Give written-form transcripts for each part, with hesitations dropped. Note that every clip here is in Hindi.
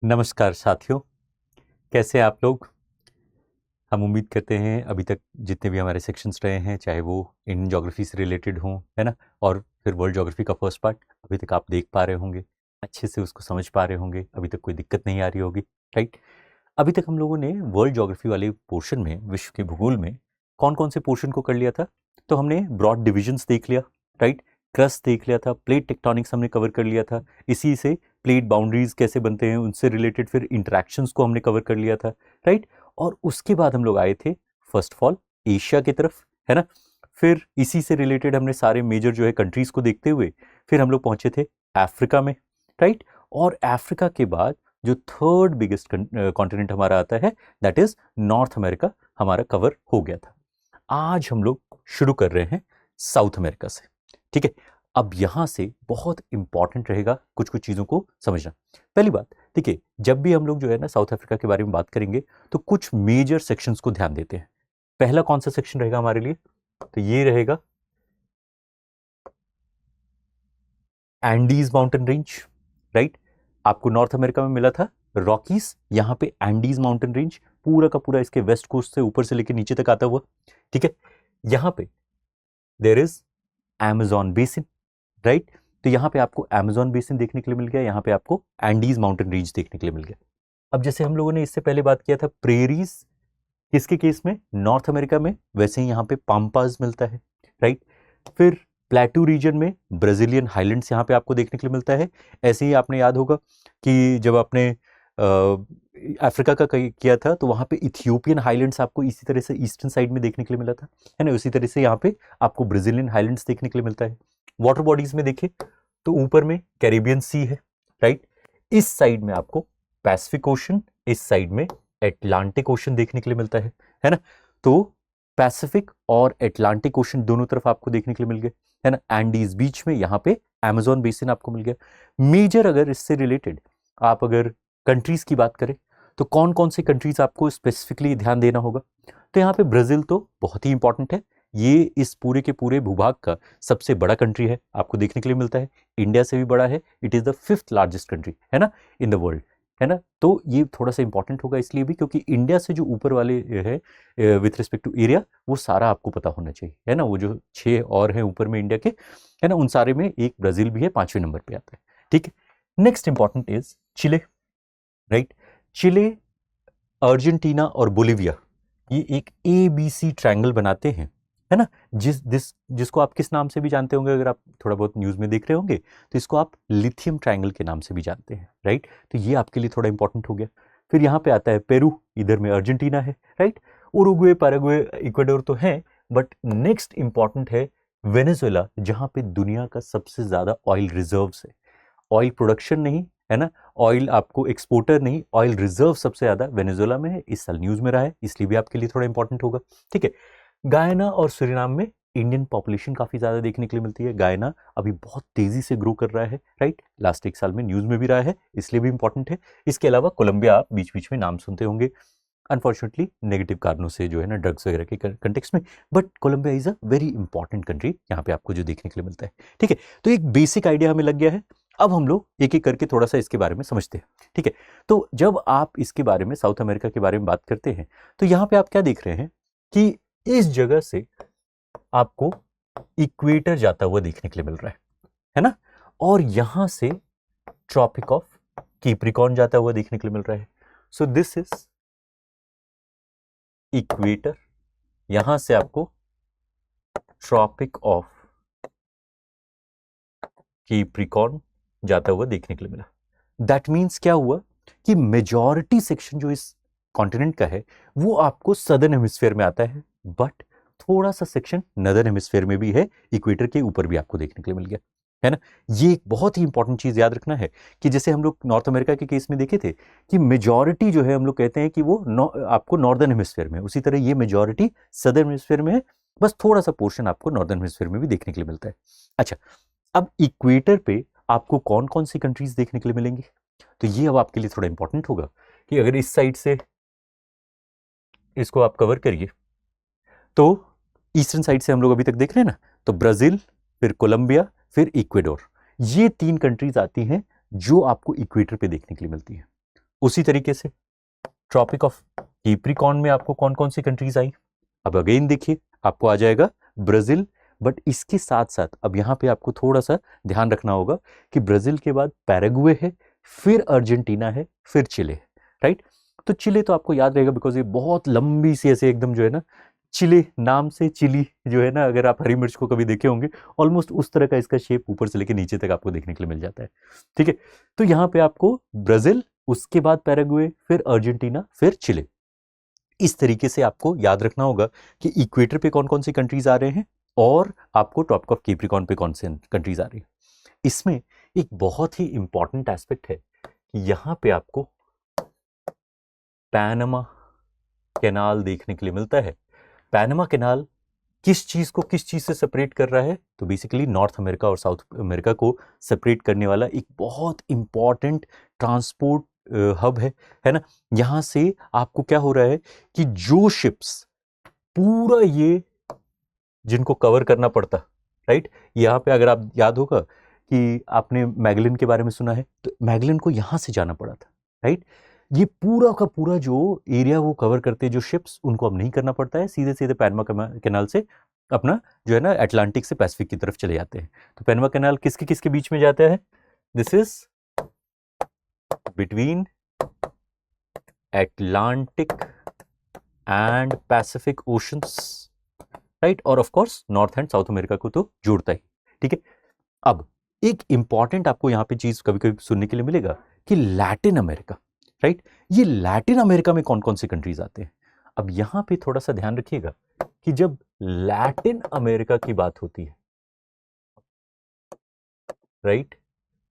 नमस्कार साथियों, कैसे हैं आप लोग। हम उम्मीद करते हैं अभी तक जितने भी हमारे सेक्शंस रहे हैं, चाहे वो इंडियन ज्योग्राफी से रिलेटेड हों, है ना, और फिर वर्ल्ड ज्योग्राफी का फर्स्ट पार्ट अभी तक आप देख पा रहे होंगे, अच्छे से उसको समझ पा रहे होंगे, अभी तक कोई दिक्कत नहीं आ रही होगी। राइट। अभी तक हम लोगों ने वर्ल्ड ज्योग्राफी वाले पोर्शन में, विश्व के भूगोल में, कौन कौन से पोर्शन को कर लिया था। तो हमने ब्रॉड डिविजन्स देख लिया। राइट। क्रस्ट देख लिया था, प्लेट टेक्टोनिक्स हमने कवर कर लिया था, इसी से प्लेट बाउंड्रीज कैसे बनते हैं उनसे रिलेटेड फिर इंटरेक्शंस को हमने कवर कर लिया था। राइट। और उसके बाद हम लोग आए थे फर्स्ट ऑफ ऑल एशिया की तरफ, है ना। फिर इसी से रिलेटेड हमने सारे मेजर जो है कंट्रीज को देखते हुए फिर हम लोग पहुंचे थे अफ्रीका में। राइट। और अफ्रीका के बाद जो थर्ड बिगेस्ट कॉन्टिनेंट हमारा आता है, दैट इज नॉर्थ अमेरिका, हमारा कवर हो गया था। आज हम लोग शुरू कर रहे हैं साउथ अमेरिका से। ठीक है। अब यहां से बहुत इंपॉर्टेंट रहेगा कुछ कुछ चीजों को समझना। पहली बात, देखिए, जब भी हम लोग जो है ना साउथ अफ्रीका के बारे में बात करेंगे तो कुछ मेजर सेक्शंस को ध्यान देते हैं। पहला कौन सा सेक्शन रहेगा हमारे लिए, तो ये रहेगा एंडीज माउंटेन रेंज। राइट। आपको नॉर्थ अमेरिका में मिला था रॉकीज, यहां पे एंडीज माउंटेन रेंज पूरा का पूरा इसके वेस्ट कोस्ट से ऊपर से लेकर नीचे तक आता हुआ। ठीक है। यहां पे there is amazon basin. Right. तो यहां पे आपको amazon बेसिन देखने के लिए मिल गया, यहां पे आपको एंडीज माउंटेन रेंज देखने के लिए मिल गया। अब जैसे हम लोगों ने इससे पहले बात किया था प्रेरीज, किसके केस में, नॉर्थ अमेरिका में, वैसे ही यहाँ पे पाम्पास मिलता है। राइट। फिर प्लेटू रीजन में ब्राजीलियन हाईलैंड्स यहाँ पे आपको देखने के लिए मिलता है। ऐसे ही आपने याद होगा कि जब आपने अफ्रीका का किया था तो वहाँ पे इथियोपियन हाईलैंड्स आपको इसी तरह से ईस्टर्न साइड में देखने के लिए मिला था, है ना। उसी तरह से यहाँ पे आपको ब्राजीलियन हाईलैंड्स देखने के लिए मिलता है। वाटर बॉडीज में देखें तो ऊपर में कैरिबियन सी है। राइट। इस साइड में आपको पैसिफिक ओशन, इस साइड में एटलांटिक ओशन देखने के लिए मिलता है ना। तो पैसिफिक और एटलांटिक ओशन दोनों तरफ आपको देखने के लिए मिल गए, है ना। एंडीज बीच में यहाँ पे अमेजोन बेसिन आपको मिल गया। मेजर अगर इससे रिलेटेड आप अगर कंट्रीज की बात करें तो कौन कौन से कंट्रीज आपको स्पेसिफिकली ध्यान देना होगा, तो यहाँ पे ब्राजील तो बहुत ही इंपॉर्टेंट है। ये इस पूरे के पूरे भूभाग का सबसे बड़ा कंट्री है, आपको देखने के लिए मिलता है, इंडिया से भी बड़ा है। It is the fifth largest country, है ना, इन द वर्ल्ड, है ना। तो ये थोड़ा सा इंपॉर्टेंट होगा इसलिए भी क्योंकि इंडिया से जो ऊपर वाले है विथ रिस्पेक्ट टू एरिया, वो सारा आपको पता होना चाहिए, है ना। वो जो 6 और हैं ऊपर में इंडिया के, है ना, उन सारे में एक ब्राजील भी है, 5वें नंबर पे आता है। ठीक है। Next important is Chile. Right. Chile, Argentina और बोलिविया, ये एक ए बी सी ट्रायंगल बनाते हैं, है ना। जिसको आप किस नाम से भी जानते होंगे, अगर आप थोड़ा बहुत न्यूज़ में देख रहे होंगे तो इसको आप लिथियम ट्रायंगल के नाम से भी जानते हैं। राइट। तो ये आपके लिए थोड़ा इंपॉर्टेंट हो गया। फिर यहाँ पे आता है पेरू, इधर में अर्जेंटीना है। राइट। उरुग्वे, पैराग्वे, इक्वाडोर तो है, बट नेक्स्ट इंपॉर्टेंट है वेनेजुएला, जहाँ पे दुनिया का सबसे ज़्यादा ऑयल रिजर्व्स है। ऑयल प्रोडक्शन नहीं, है ना, ऑयल आपको एक्सपोर्टर नहीं, ऑयल रिजर्व सबसे ज्यादा वेनेजुएला में है, इस साल न्यूज में रहा है, इसलिए भी आपके लिए थोड़ा इंपॉर्टेंट होगा। ठीक है। गायना और सूरीनाम में इंडियन पॉपुलेशन काफी ज्यादा देखने के लिए मिलती है। गायना अभी बहुत तेजी से ग्रो कर रहा है। राइट। लास्ट एक साल में न्यूज में भी रहा है, इसलिए भी इंपॉर्टेंट है। इसके अलावा कोलंबिया आप बीच बीच में नाम सुनते होंगे, अनफॉर्चुनेटली नेगेटिव कारणों से जो है ना, ड्रग्स वगैरह के कंटेक्स्ट में, but Colombia is a very important country, यहाँ पे आपको जो देखने के लिए मिलता है। ठीक है। तो एक बेसिक आइडिया हमें लग गया है। अब हम लोग एक एक करके थोड़ा सा इसके बारे में समझते हैं। ठीक है। तो जब आप इसके बारे में, साउथ अमेरिका के बारे में बात करते हैं, तो यहाँ पे आप क्या देख रहे हैं कि इस जगह से आपको इक्वेटर जाता हुआ देखने के लिए मिल रहा है ना। और यहां से ट्रॉपिक ऑफ कैप्रिकॉर्न जाता हुआ देखने के लिए मिल रहा है। सो दिस इज इक्वेटर, यहां से आपको ट्रॉपिक ऑफ कैप्रिकॉर्न जाता हुआ देखने के लिए मिला। दैट मीन्स क्या हुआ कि मेजॉरिटी सेक्शन जो इस कॉन्टिनेंट का है वो आपको सदर्न हेमिस्फेयर में आता है, बट थोड़ा सा सेक्शन नदर्न हेमिस्फेयर में भी है, इक्वेटर के ऊपर भी आपको देखने के लिए मिल गया, है ना। ये एक बहुत ही इंपॉर्टेंट चीज याद रखना है कि जैसे हम लोग नॉर्थ अमेरिका के केस में देखे थे कि मेजॉरिटी जो है हम लोग कहते हैं कि वो आपको नॉर्दर्न हेमिस्फेयर में, उसी तरह ये मेजॉरिटी सदर्न हेमिस्फेयर में है, बस थोड़ा सा पोर्शन आपको नॉर्दर्न हेमिस्फेयर में भी देखने के लिए मिलता है। अच्छा, अब इक्वेटर पे आपको कौन कौन सी कंट्रीज देखने के लिए मिलेंगी, तो ये अब आपके लिए थोड़ा इंपॉर्टेंट होगा कि अगर इस साइड से इसको आप कवर करिए तो ईस्टर्न साइड से हम लोग अभी तक देख रहे हैं ना, तो ब्राजील, फिर कोलंबिया, फिर इक्वेडोर, ये 3 कंट्रीज आती हैं जो आपको इक्वेटर पे देखने के लिए मिलती है। उसी तरीके से ट्रॉपिक ऑफ कैप्रिकॉर्न में आपको कौन कौन सी कंट्रीज आई? अब अगेन देखिए, आपको आ जाएगा ब्राजील, बट इसके साथ साथ अब यहाँ पे आपको थोड़ा सा ध्यान रखना होगा कि ब्राजील के बाद पैराग्वे है, फिर अर्जेंटीना है, फिर चिले है, राइट? तो चिले तो आपको याद रहेगा बिकॉज ये बहुत लंबी सी ऐसे एकदम जो है ना, चिले नाम से चिली जो है ना, अगर आप हरी मिर्च को कभी देखे होंगे, ऑलमोस्ट उस तरह का इसका शेप ऊपर से लेकर नीचे तक आपको देखने के लिए मिल जाता है, ठीक है? तो यहाँ पे आपको ब्राजील, उसके बाद पैराग्वे, फिर अर्जेंटीना, फिर चिले, इस तरीके से आपको याद रखना होगा कि इक्वेटर पे कौन कौन सी कंट्रीज आ रहे हैं और आपको ट्रॉपिक ऑफ कैप्रिकॉर्न पे कौन से कंट्रीज आ रही है। इसमें एक बहुत ही इंपॉर्टेंट एस्पेक्ट है कि यहां पे आपको पैनामा कैनाल देखने के लिए मिलता है। पैनामा कैनाल किस चीज को किस चीज से सेपरेट कर रहा है? तो बेसिकली नॉर्थ अमेरिका और साउथ अमेरिका को सेपरेट करने वाला एक बहुत इंपॉर्टेंट ट्रांसपोर्ट हब है ना? यहां से आपको क्या हो रहा है कि जो शिप्स पूरा ये जिनको कवर करना पड़ता, राइट? यहाँ पे अगर आप याद होगा कि आपने मैगलिन के बारे में सुना है, तो मैगलिन को यहां से जाना पड़ा था, राइट? ये पूरा का पूरा जो एरिया वो कवर करते जो शिप्स, उनको अब नहीं करना पड़ता है, सीधे सीधे पैनामा कैनाल से अपना जो है ना अटलांटिक से पैसिफिक की तरफ चले जाते हैं। तो पैनामा कैनाल किसके किसके बीच में जाता है? This is between Atlantic and Pacific Oceans, right? और of course north and south America को तो जोड़ता ही, ठीक है? अब एक इंपॉर्टेंट आपको यहां पे चीज कभी कभी सुनने के लिए मिलेगा कि लैटिन अमेरिका, राइट? ये लैटिन अमेरिका में कौन कौन से कंट्रीज आते हैं? अब यहां पे थोड़ा सा ध्यान रखिएगा कि जब लैटिन अमेरिका की बात होती है, राइट,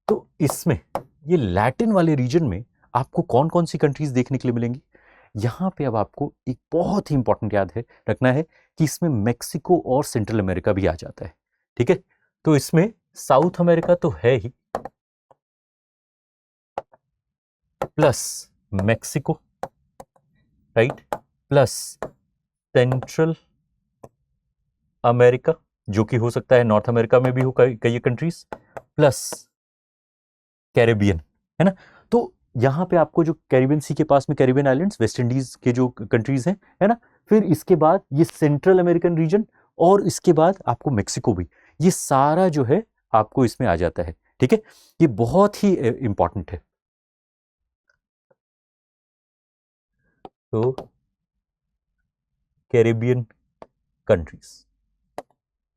तो इसमें ये लैटिन वाले रीजन में आपको कौन कौन सी कंट्रीज देखने के लिए मिलेंगी? यहां पे अब आपको एक बहुत ही इंपॉर्टेंट याद है रखना है कि इसमें मेक्सिको और सेंट्रल अमेरिका भी आ जाता है, ठीक है? तो इसमें साउथ अमेरिका तो है ही, plus Mexico, right, plus central America, जो कि हो सकता है नॉर्थ अमेरिका में भी हो कई कंट्रीज, प्लस कैरेबियन, है ना? तो यहां पे आपको जो कैरिबियन सी के पास में कैरिबियन आइलैंड्स, वेस्ट इंडीज के जो कंट्रीज हैं, है ना? फिर इसके बाद ये सेंट्रल अमेरिकन रीजन, और इसके बाद आपको मेक्सिको भी, ये सारा जो है आपको इसमें आ जाता है, ठीक है? ये बहुत ही इंपॉर्टेंट है। तो कैरिबियन कंट्रीज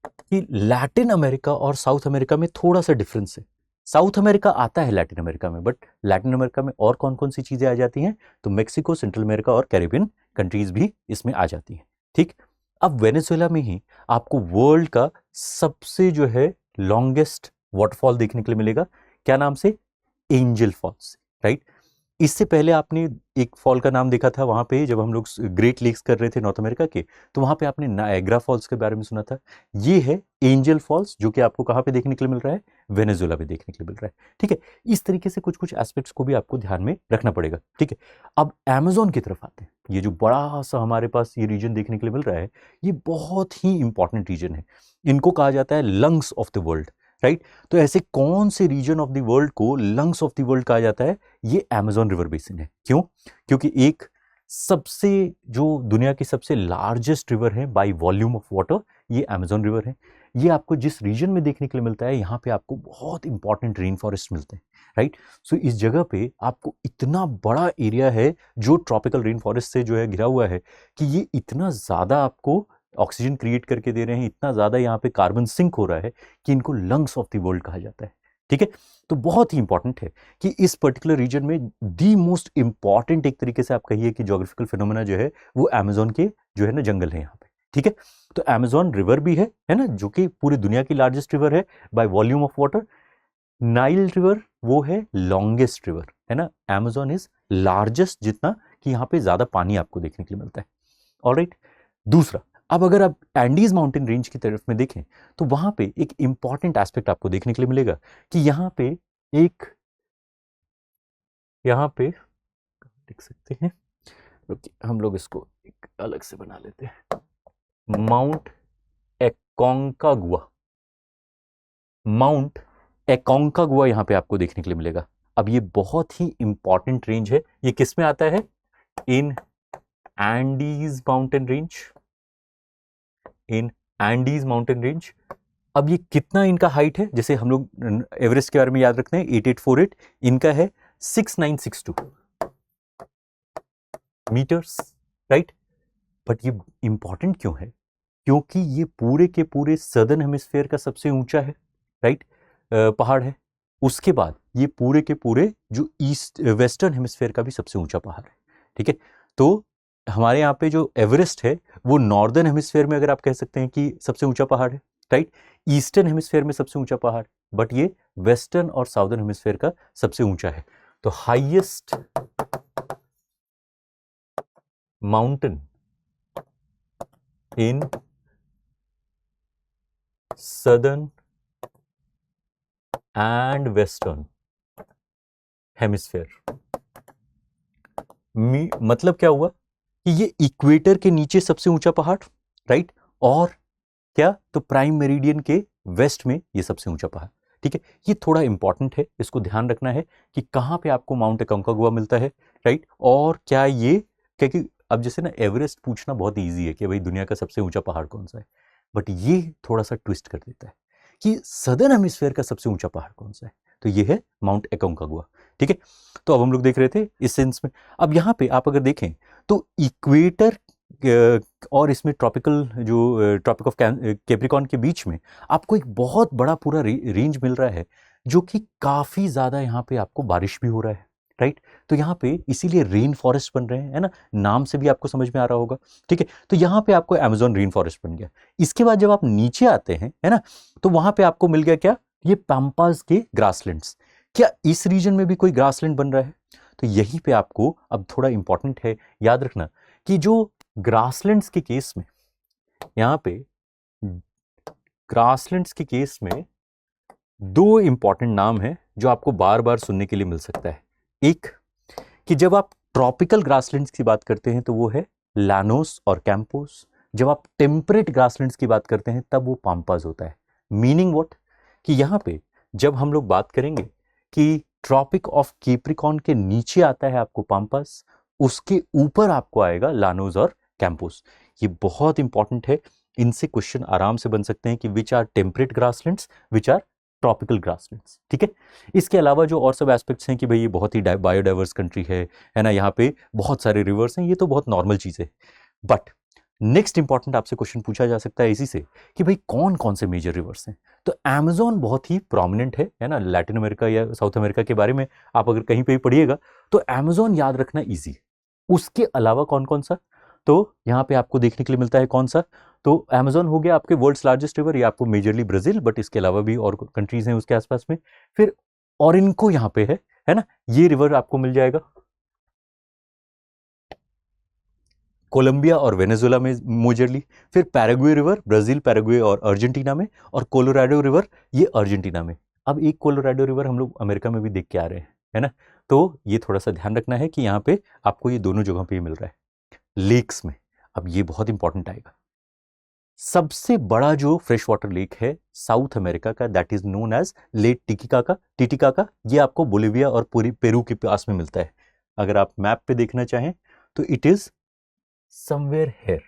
कि लैटिन अमेरिका और साउथ अमेरिका में थोड़ा सा डिफरेंस है। साउथ अमेरिका आता है लैटिन अमेरिका में, बट लैटिन अमेरिका में और कौन कौन सी चीजें आ जाती हैं? तो मेक्सिको, सेंट्रल अमेरिका और कैरिबियन कंट्रीज भी इसमें आ जाती हैं, ठीक? अब वेनेजुएला में ही आपको वर्ल्ड का सबसे जो है लॉन्गेस्ट वाटरफॉल देखने के लिए मिलेगा। क्या नाम से? Angel Falls, right? इससे पहले आपने एक फॉल का नाम देखा था वहां पे, जब हम लोग ग्रेट लेक्स कर रहे थे नॉर्थ अमेरिका के, तो वहां पे आपने नायग्रा फॉल्स के बारे में सुना था। ये है एंजल फॉल्स, जो कि आपको कहां पे देखने के लिए मिल रहा है? वेनेजुएला में देखने के लिए मिल रहा है, ठीक है? इस तरीके से कुछ कुछ एस्पेक्ट्स को भी आपको ध्यान में रखना पड़ेगा, ठीक है? अब अमेजोन की तरफ आते हैं। ये जो बड़ा सा हमारे पास ये रीजन देखने के लिए मिल रहा है, ये बहुत ही इंपॉर्टेंट रीजन है। इनको कहा जाता है lungs of the world, right? तो ऐसे कौन से रीजन ऑफ द वर्ल्ड को लंग्स ऑफ द वर्ल्ड कहा जाता है? ये अमेजोन रिवर बेसिन है। क्यों? क्योंकि एक सबसे जो दुनिया की सबसे लार्जेस्ट रिवर है बाय वॉल्यूम ऑफ वाटर, ये अमेजोन रिवर है। ये आपको जिस रीजन में देखने के लिए मिलता है, यहाँ पे आपको बहुत इंपॉर्टेंट रेन फॉरेस्ट मिलते हैं, राइट? सो इस जगह पे आपको इतना बड़ा एरिया है जो ट्रॉपिकल रेन फॉरेस्ट से जो है घिरा हुआ है, कि ये इतना ज्यादा आपको ऑक्सीजन क्रिएट करके दे रहे हैं, इतना ज्यादा यहाँ पे कार्बन सिंक हो रहा है कि इनको लंग्स ऑफ द वर्ल्ड कहा जाता है, ठीक है? तो बहुत ही इंपॉर्टेंट है कि इस पर्टिकुलर रीजन में दी मोस्ट इंपॉर्टेंट एक तरीके से आप कहिए कि ज्योग्राफिकल फिनोमेना जो है वो अमेजोन के जो है ना जंगल है यहाँ पे, ठीक है? तो अमेजोन रिवर भी है ना, जो कि पूरी दुनिया की लार्जेस्ट रिवर है by volume of water. Nile river वो है लॉन्गेस्ट रिवर, है ना? अमेजोन इज लार्जेस्ट, जितना कि यहाँ पे ज्यादा पानी आपको देखने के लिए मिलता है, ऑलराइट? दूसरा, अब अगर आप एंडीज माउंटेन रेंज की तरफ में देखें, तो वहां पे एक इंपॉर्टेंट एस्पेक्ट आपको देखने के लिए मिलेगा कि यहाँ पे देख सकते हैं, हम लोग इसको एक अलग से बना लेते हैं, माउंट एकोंकागुआ। माउंट एकोंकागुआ यहाँ पे आपको देखने के लिए मिलेगा। अब ये बहुत ही इंपॉर्टेंट रेंज है, ये किस में आता है? इन एंडीज माउंटेन रेंज, इन एंडीज माउंटेन रेंज। अब ये कितना इनका हाइट है? जैसे हम लोग एवरेस्ट के बारे में याद रखते हैं 8848, इनका है 6962 मीटर्स, राइट। बट ये इंपॉर्टेंट क्यों है? क्योंकि ये पूरे के पूरे सदर्न हेमिस्फेयर का सबसे ऊंचा है, राइट, पहाड़ है। उसके बाद ये पूरे के पूरे जो ईस्ट वेस्टर्न हेमिस्फेयर का भी सबसे ऊंचा पहाड़ है, ठीक है। तो हमारे यहाँ पे जो एवरेस्ट है वो नॉर्दर्न हेमिस्फेयर में अगर आप कह सकते हैं कि सबसे ऊंचा पहाड़ है, राइट, ईस्टर्न हेमिस्फेयर में सबसे ऊंचा पहाड़, बट ये वेस्टर्न और साउदर्न हेमिस्फेयर का सबसे ऊंचा है। तो highest mountain in southern and western hemisphere। मतलब क्या हुआ कि ये इक्वेटर के नीचे सबसे ऊंचा पहाड़, राइट, और क्या, तो प्राइम मेरिडियन के वेस्ट में ये सबसे ऊंचा पहाड़, ठीक है। ये थोड़ा इंपॉर्टेंट है, इसको ध्यान रखना है कि कहां पे आपको माउंट अकोंकागुआ मिलता है, राइट, और क्या ये, क्योंकि अब जैसे ना एवरेस्ट पूछना बहुत इजी है कि भाई दुनिया का सबसे ऊंचा पहाड़ कौन सा है, बट ये थोड़ा सा ट्विस्ट कर देता है कि सदर्न हेमिस्फीयर का सबसे ऊंचा पहाड़ कौन सा है, तो ये है माउंट अकोंकागुआ, ठीक है। तो अब हम लोग देख रहे थे इस सेंस में। अब यहाँ पे आप अगर देखें तो इक्वेटर और इसमें ट्रॉपिकल जो ट्रॉपिक ऑफ कैप्रिकॉर्न के बीच में आपको एक बहुत बड़ा पूरा रेंज मिल रहा है, जो कि काफ़ी ज़्यादा यहाँ पे आपको बारिश भी हो रहा है, राइट। तो यहाँ पे इसीलिए रेन फॉरेस्ट बन रहे हैं, है ना, नाम से भी आपको समझ में आ रहा होगा, ठीक है। तो यहाँ पे आपको अमेजोन रेन फॉरेस्ट बन गया। इसके बाद जब आप नीचे आते हैं, है ना, तो वहाँ पे आपको मिल गया क्या, ये पैम्पास के ग्रासलैंड्स। क्या इस रीजन में भी कोई ग्रासलैंड बन रहा है? तो यहीं पे आपको अब थोड़ा इंपॉर्टेंट है याद रखना कि जो ग्रासलैंड्स के केस में, यहाँ पे ग्रासलैंड्स के केस में दो इंपॉर्टेंट नाम है जो आपको बार बार सुनने के लिए मिल सकता है। एक कि जब आप ट्रॉपिकल ग्रासलैंड्स की बात करते हैं तो वो है लैनोस और कैंपोस, जब आप टेम्परेट ग्रासलैंड्स की बात करते हैं तब वो पाम्पास होता है। मीनिंग व्हाट, कि यहाँ पे जब हम लोग बात करेंगे कि ट्रॉपिक ऑफ कैप्रिकॉर्न के नीचे आता है आपको पाम्पास, उसके ऊपर आपको आएगा लानोस और कैंपोस। ये बहुत इंपॉर्टेंट है, इनसे क्वेश्चन आराम से बन सकते हैं कि which are temperate grasslands, which are tropical grasslands, ठीक है। इसके अलावा जो और सब एस्पेक्ट्स हैं कि भाई ये बहुत ही बायोडाइवर्स कंट्री है ना, यहाँ पे बहुत सारे रिवर्स हैं, ये तो बहुत नॉर्मल चीज़ है। बट नेक्स्ट इंपॉर्टेंट आपसे क्वेश्चन पूछा जा सकता है इसी से कि भाई कौन कौन से मेजर रिवर्स हैं। तो अमेजोन बहुत ही प्रोमिनेंट है ना, लैटिन अमेरिका या साउथ अमेरिका के बारे में आप अगर कहीं पे भी पढ़िएगा तो अमेजोन याद रखना ईजी है। उसके अलावा कौन कौन सा, तो यहाँ पे आपको देखने के लिए मिलता है कौन सा, तो अमेजोन हो गया आपके वर्ल्ड्स लार्जेस्ट रिवर, ये आपको मेजरली ब्राजील, बट इसके अलावा भी और कंट्रीज हैं उसके आसपास में। फिर ओरिनको यहाँ पे है ना, ये रिवर आपको मिल जाएगा कोलंबिया और वेनेजुएला में मेजरली। फिर पैराग्वे रिवर ब्राजील, पैराग्वे और अर्जेंटीना में, और कोलोराडो रिवर ये अर्जेंटीना में। अब एक कोलोराडो रिवर हम लोग अमेरिका में भी देख के आ रहे हैं, है ना। तो ये थोड़ा सा ध्यान रखना है कि यहाँ पे आपको ये दोनों जगह पे ही मिल रहा है। लेक्स में अब ये बहुत इंपॉर्टेंट आएगा, सबसे बड़ा जो फ्रेश वाटर लेक है साउथ अमेरिका का, that is known as lake Titicaca. ये आपको बोलिविया और पेरू के पास में मिलता है। अगर आप मैप पे देखना चाहें तो इट इज समवेयर हेयर,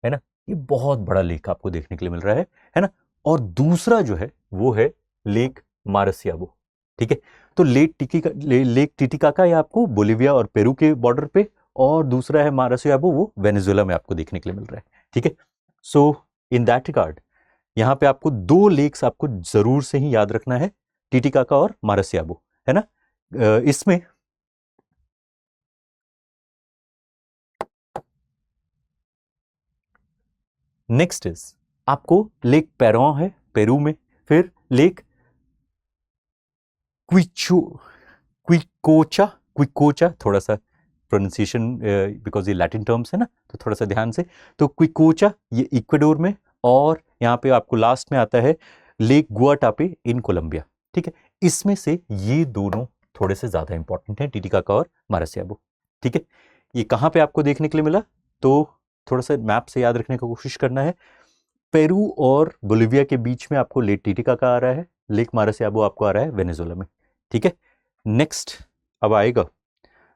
है ना। ये बहुत बड़ा लेक आपको देखने के लिए मिल रहा है ना। और दूसरा जो है वो है लेक मारसियाबो, ठीक है। तो लेक टिटिकाका ये आपको बोलिविया और पेरू के बॉर्डर पे, और दूसरा है मारसियाबो, वो वेनेजुएला में आपको देखने के लिए मिल रहा है, ठीक है। सो इन दैट रिगार्ड यहाँ पे आपको दो लेक्स आपको जरूर से ही याद रखना है, टिटिकाका और मारसियाबो, है ना। इसमें नेक्स्ट इज आपको लेक पेरों है पेरू में, फिर लेक क्विकोचा, थोड़ा सा प्रोनाउंसिएशन बिकॉज ये लैटिन टर्म्स है ना, तो थोड़ा सा ध्यान से। तो क्विकोचा ये इक्वेडोर में, और यहाँ पे आपको लास्ट में आता है लेक गुआटापे इन कोलंबिया, ठीक है। इसमें से ये दोनों थोड़े से ज्यादा इंपॉर्टेंट हैं, टिटिकाका और मारसियाबो, ठीक है। ये कहाँ पे आपको देखने के लिए मिला, तो थोड़ा सा मैप से याद रखने की कोशिश करना है। पेरू और बोलिविया के बीच में आपको लेक टिटिकाका आ रहा है, लेक मारसियाबो आपको आ रहा है वेनेजुएला में, ठीक है। नेक्स्ट अब आएगा,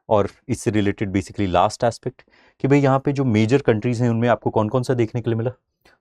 और इससे रिलेटेड बेसिकली लास्ट एस्पेक्ट कि भाई यहाँ पे जो मेजर कंट्रीज हैं उनमें आपको कौन कौन सा देखने के लिए मिला।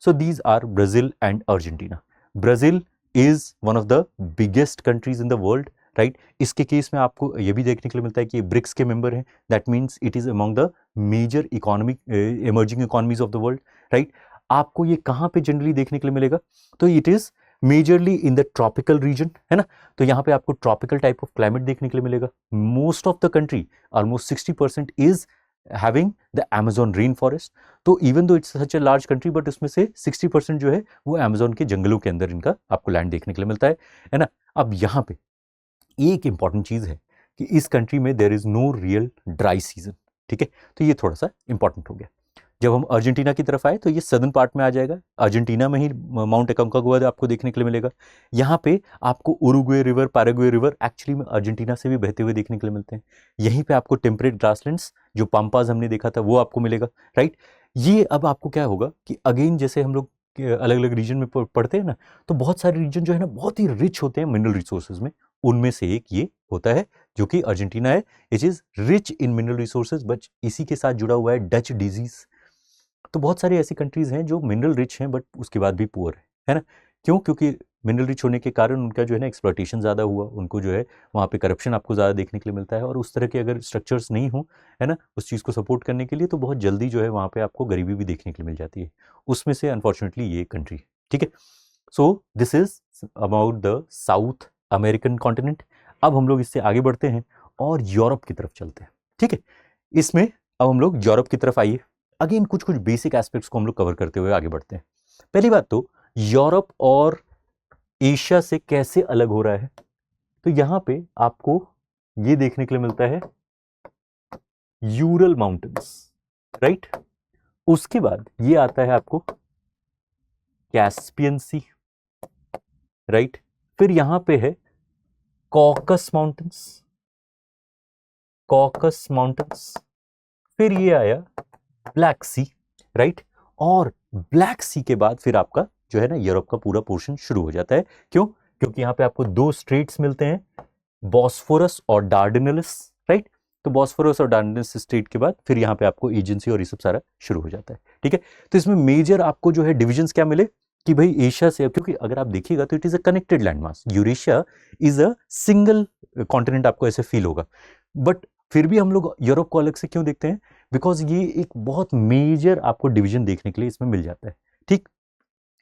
So these are Brazil and Argentina. Brazil is one of the biggest countries in the world, right. इसके केस में आपको ये भी देखने के लिए मिलता है कि ब्रिक्स के मेंबर हैं, that means it is among the major economic emerging economies of the world, right. आपको ये कहाँ पे जनरली देखने के लिए मिलेगा, तो it is majorly in the tropical region, है ना। तो यहाँ पे आपको ट्रॉपिकल टाइप ऑफ क्लाइमेट देखने के लिए मिलेगा। Most of the country, almost 60% is having the Amazon rain forest. तो even though it's such a large country, but उसमें से 60% जो है वो अमेजोन के जंगलों के अंदर इनका आपको लैंड देखने के लिए मिलता है ना। अब यहाँ पे एक इंपॉर्टेंट चीज है कि इस कंट्री में there is no real dry season, ठीक है। तो ये थोड़ा सा इंपॉर्टेंट हो गया। जब हम अर्जेंटीना की तरफ आए तो ये सदर्न पार्ट में आ जाएगा। अर्जेंटीना में ही माउंट अकोंकागुआ आपको देखने के लिए मिलेगा। यहाँ पे आपको Uruguay river, Paraguay river actually में अर्जेंटीना से भी बहते हुए देखने के लिए मिलते हैं। यहीं पे आपको टेम्परेट ग्रासलैंड्स, जो पाम्पाज हमने देखा था, वो आपको मिलेगा, राइट। ये अब आपको क्या होगा कि अगेन जैसे हम लोग अलग अलग रीजन में पढ़ते हैं ना, तो बहुत सारे रीजन जो है ना बहुत ही रिच होते हैं मिनरल रिसोर्सेज में। उनमें से एक ये होता है जो कि अर्जेंटीना है। It is rich in mineral resources, but इसी के साथ जुड़ा हुआ है डच डिजीज। तो बहुत सारी ऐसी कंट्रीज हैं जो मिनरल रिच हैं बट उसके बाद भी पुअर है ना। क्यों? क्योंकि मिनरल रिच होने के कारण उनका जो है ना एक्सप्लॉयटेशन ज़्यादा हुआ, उनको जो है वहाँ पे करप्शन आपको ज़्यादा देखने के लिए मिलता है, और उस तरह के अगर स्ट्रक्चर्स नहीं हो, है ना, उस चीज़ को सपोर्ट करने के लिए, तो बहुत जल्दी जो है वहाँ पे आपको गरीबी भी देखने के लिए मिल जाती है। उसमें से अनफॉर्चुनेटली ये कंट्री, ठीक है। So this is about the south American continent. अब हम लोग इससे आगे बढ़ते हैं और यूरोप की तरफ चलते हैं, ठीक है। इसमें अब हम लोग यूरोप की तरफ आइए। अगेन कुछ कुछ बेसिक एस्पेक्ट्स को हम लोग कवर करते हुए आगे बढ़ते हैं। पहली बात तो यूरोप और एशिया से कैसे अलग हो रहा है, तो यहां पे आपको ये देखने के लिए मिलता है यूरल माउंटेन्स, राइट। उसके बाद ये आता है आपको कैस्पियन सी, राइट। फिर यहां पे है कॉकस माउंटेन्स, कॉकस माउंटेन्स। फिर ये आया ब्लैक सी, राइट। और ब्लैक सी के बाद फिर आपका जो है ना यूरोप का पूरा पोर्शन शुरू हो जाता है। क्यों? क्योंकि यहाँ पे आपको दो स्ट्रेट्स मिलते हैं, बॉस्फोरस और डार्डेनेलिस, राइट। तो बॉस्फोरस और डार्डेनेलिस स्ट्रेट के बाद फिर यहाँ पे आपको एजेंसी और ये सब सारा शुरू हो जाता है, ठीक है। तो इसमें मेजर आपको जो है डिविजन्स क्या मिले कि भाई एशिया से, क्योंकि अगर आप देखिएगा तो it is a connected landmass, Eurasia is a single continent, आपको ऐसे फील होगा। बट फिर भी हम लोग यूरोप को अलग से क्यों देखते हैं? बिकॉज ये एक बहुत मेजर आपको डिवीजन देखने के लिए इसमें मिल जाता है, ठीक।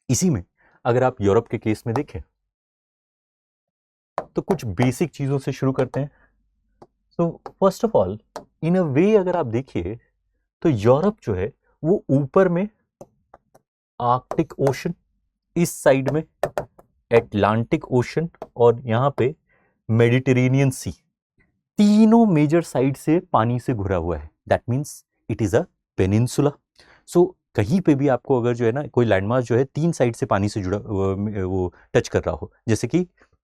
इसी में अगर आप यूरोप के केस में देखें तो कुछ बेसिक चीजों से शुरू करते हैं। सो फर्स्ट ऑफ ऑल, इन अ वे अगर आप देखिए तो यूरोप जो है वो ऊपर में आर्कटिक ओशन, इस साइड में एटलांटिक ओशन, और यहां पे मेडिटेरेनियन सी, तीनों मेजर साइड से पानी से घुरा हुआ है। That means it is a peninsula. So कहीं पे भी आपको अगर जो है ना कोई लैंडमार्क जो है तीन साइड से पानी से जुड़ा वो टच कर रहा हो, जैसे कि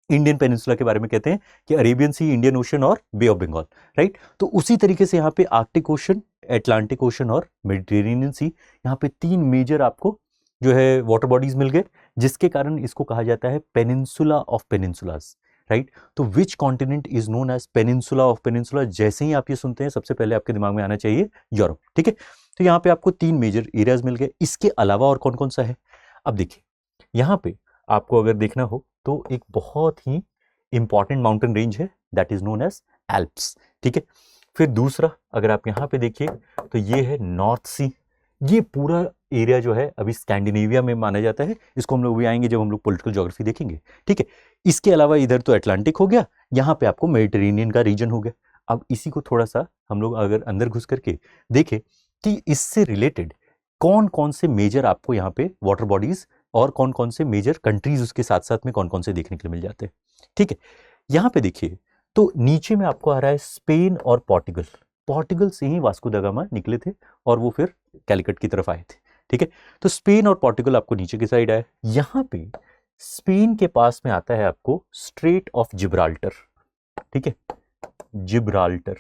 इंडियन पेनिनसुला के बारे में कहते हैं कि अरेबियन सी, इंडियन ओशन और बे ऑफ बंगाल, राइट। तो उसी तरीके से यहाँ पे आर्कटिक ओशन, एटलांटिक ओशन और मेडिटेरेनियन सी, यहाँ पे तीन मेजर आपको जो है वाटर बॉडीज मिल गए, जिसके कारण इसको कहा जाता है पेनिनसुला ऑफ पेनिनसुलास, राइट। तो which continent is known as peninsula of peninsula? जैसे ही आप ये सुनते हैं सबसे पहले आपके दिमाग में आना चाहिए यूरोप, ठीक है। तो यहाँ पे आपको तीन मेजर एरियाज मिल गए। इसके अलावा और कौन कौन सा है? अब देखिए यहाँ पे आपको अगर देखना हो तो एक बहुत ही इंपॉर्टेंट माउंटेन रेंज है, that is known as Alps, ठीक है। फिर दूसरा अगर आप यहाँ पे देखिए तो ये है नॉर्थ सी। ये पूरा एरिया जो है अभी स्कैंडिनेविया में माना जाता है। इसको हम लोग भी आएंगे जब हम लोग पॉलिटिकल ज्योग्राफी देखेंगे, ठीक है। इसके अलावा इधर तो अटलांटिक हो गया, यहाँ पे आपको मेडिटेरेनियन का रीजन हो गया। अब इसी को थोड़ा सा हम लोग अगर अंदर घुस करके देखें कि इससे रिलेटेड कौन कौन से मेजर आपको यहाँ पे वाटर बॉडीज और कौन कौन से मेजर कंट्रीज उसके साथ साथ में कौन कौन से देखने के लिए मिल जाते हैं, ठीक है। यहाँ पे देखिए तो नीचे में आपको आ रहा है स्पेन और पोर्टुगल। पोर्टुगल से ही वास्को दा गामा निकले थे और वो फिर कैलिकट की तरफ आए थे, ठीक है। तो स्पेन और पोर्टुगल आपको नीचे की साइड आए। यहाँ पे स्पेन के पास में आता है आपको स्ट्रेट ऑफ जिब्राल्टर, ठीक है, जिब्राल्टर,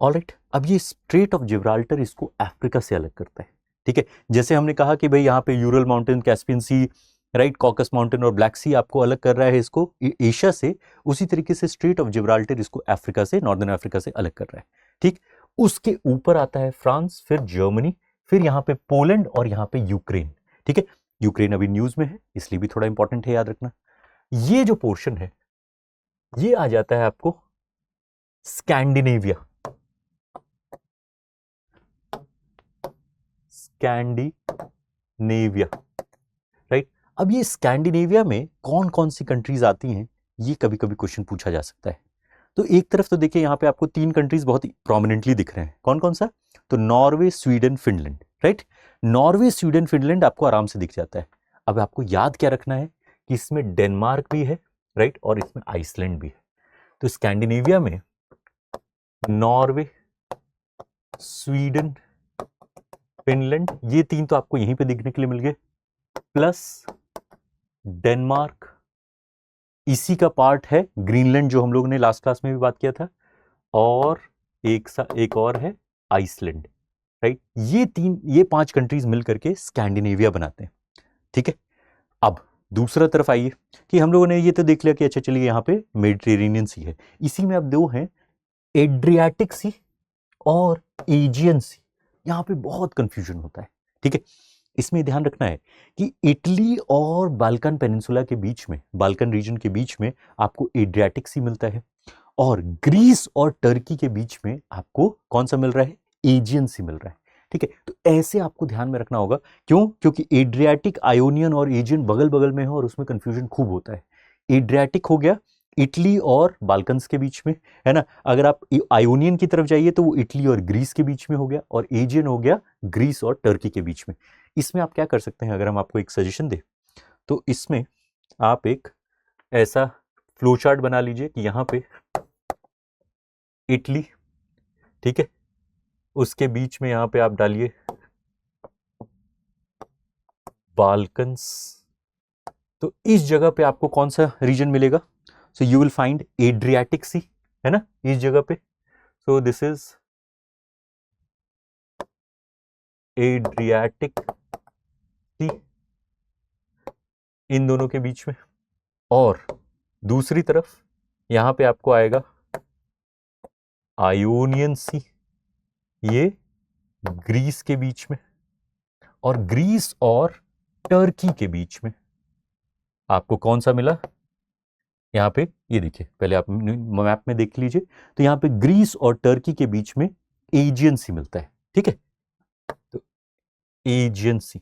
ऑलराइट। अब ये स्ट्रेट ऑफ जिब्राल्टर इसको अफ्रीका से अलग करता है, ठीक है। जैसे हमने कहा कि भाई यहाँ पे यूरल माउंटेन, कैस्पियन सी, राइट, कॉकस माउंटेन और ब्लैक सी आपको अलग कर रहा है इसको एशिया से, उसी तरीके से स्ट्रेट ऑफ जिब्राल्टर इसको अफ्रीका से, नॉर्दर्न अफ्रीका से अलग कर रहा है। ठीक, उसके ऊपर आता है फ्रांस, फिर जर्मनी, फिर यहाँ पे पोलैंड और यहाँ पे यूक्रेन। ठीक है, यूक्रेन अभी न्यूज में है इसलिए भी थोड़ा इंपॉर्टेंट है, याद रखना। ये जो पोर्शन है ये आ जाता है आपको स्कैंडिनेविया, स्कैंडिनेविया, राइट। अब ये स्कैंडिनेविया में कौन कौन सी कंट्रीज आती हैं, ये कभी कभी क्वेश्चन पूछा जा सकता है। तो एक तरफ तो देखिए यहाँ पे आपको 3 कंट्रीज बहुत ही प्रोमिनेंटली दिख रहे हैं, कौन कौन सा, तो Norway, Sweden, Finland, right. Norway, Sweden, Finland आपको आराम से दिख जाता है। अब आपको याद क्या रखना है कि इसमें डेनमार्क भी है, राइट, और इसमें आइसलैंड भी है। तो स्कैंडिनेविया में नॉर्वे, स्वीडन, फिनलैंड, ये 3 तो आपको यहीं पे देखने के लिए मिल गए, प्लस डेनमार्क, इसी का पार्ट है ग्रीनलैंड जो हम लोगों ने लास्ट क्लास में भी बात किया था, और एक और है आइसलैंड, राइट। ये 5 कंट्रीज मिलकर के स्कैंडिनेविया बनाते हैं। ठीक है, अब दूसरा तरफ आइए कि हम लोगों ने ये तो देख लिया कि अच्छा चलिए यहाँ पे मेडिटेरेनियन सी है, इसी में अब 2 हैं, एड्रियाटिक सी और एजियन सी। यहाँ पे बहुत कंफ्यूजन होता है। ठीक है, इसमें ध्यान रखना है कि इटली और बाल्कन पेनिनसुला के बीच में, बाल्कन रीजन के बीच में आपको एड्रियाटिक सी मिलता है, और ग्रीस और टर्की के बीच में आपको कौन सा मिल रहा है, एजियन सी मिल रहा है। ठीक है, तो ऐसे आपको ध्यान में रखना होगा, क्यों, क्योंकि एड्रियाटिक, आयोनियन और एजियन बगल बगल में है और उसमें कंफ्यूजन खूब होता है। एड्रियाटिक हो गया इटली और बाल्कन्स के बीच में, है ना। अगर आप आयोनियन की तरफ जाइए तो वो इटली और ग्रीस के बीच में हो गया, और एजियन हो गया ग्रीस और टर्की के बीच में। इसमें आप क्या कर सकते हैं, अगर हम आपको एक सजेशन दें तो इसमें आप एक ऐसा फ्लो चार्ट बना लीजिए कि यहाँ पे इटली, ठीक है, उसके बीच में यहाँ पे आप डालिए बाल्कन्स। तो इस जगह पे आपको कौन सा रीजन मिलेगा, so you will find Adriatic sea, है ना, इस जगह पे। So this is Adriatic sea इन दोनों के बीच में, और दूसरी तरफ यहां पे आपको आएगा आयोनियन सी, ये ग्रीस के बीच में, और ग्रीस और टर्की के बीच में आपको कौन सा मिला, यहाँ पे ये देखिए, पहले आप मैप में देख लीजिए, तो यहाँ पे ग्रीस और टर्की के बीच में एजियन सी मिलता है। ठीक है, तो एजियन सी,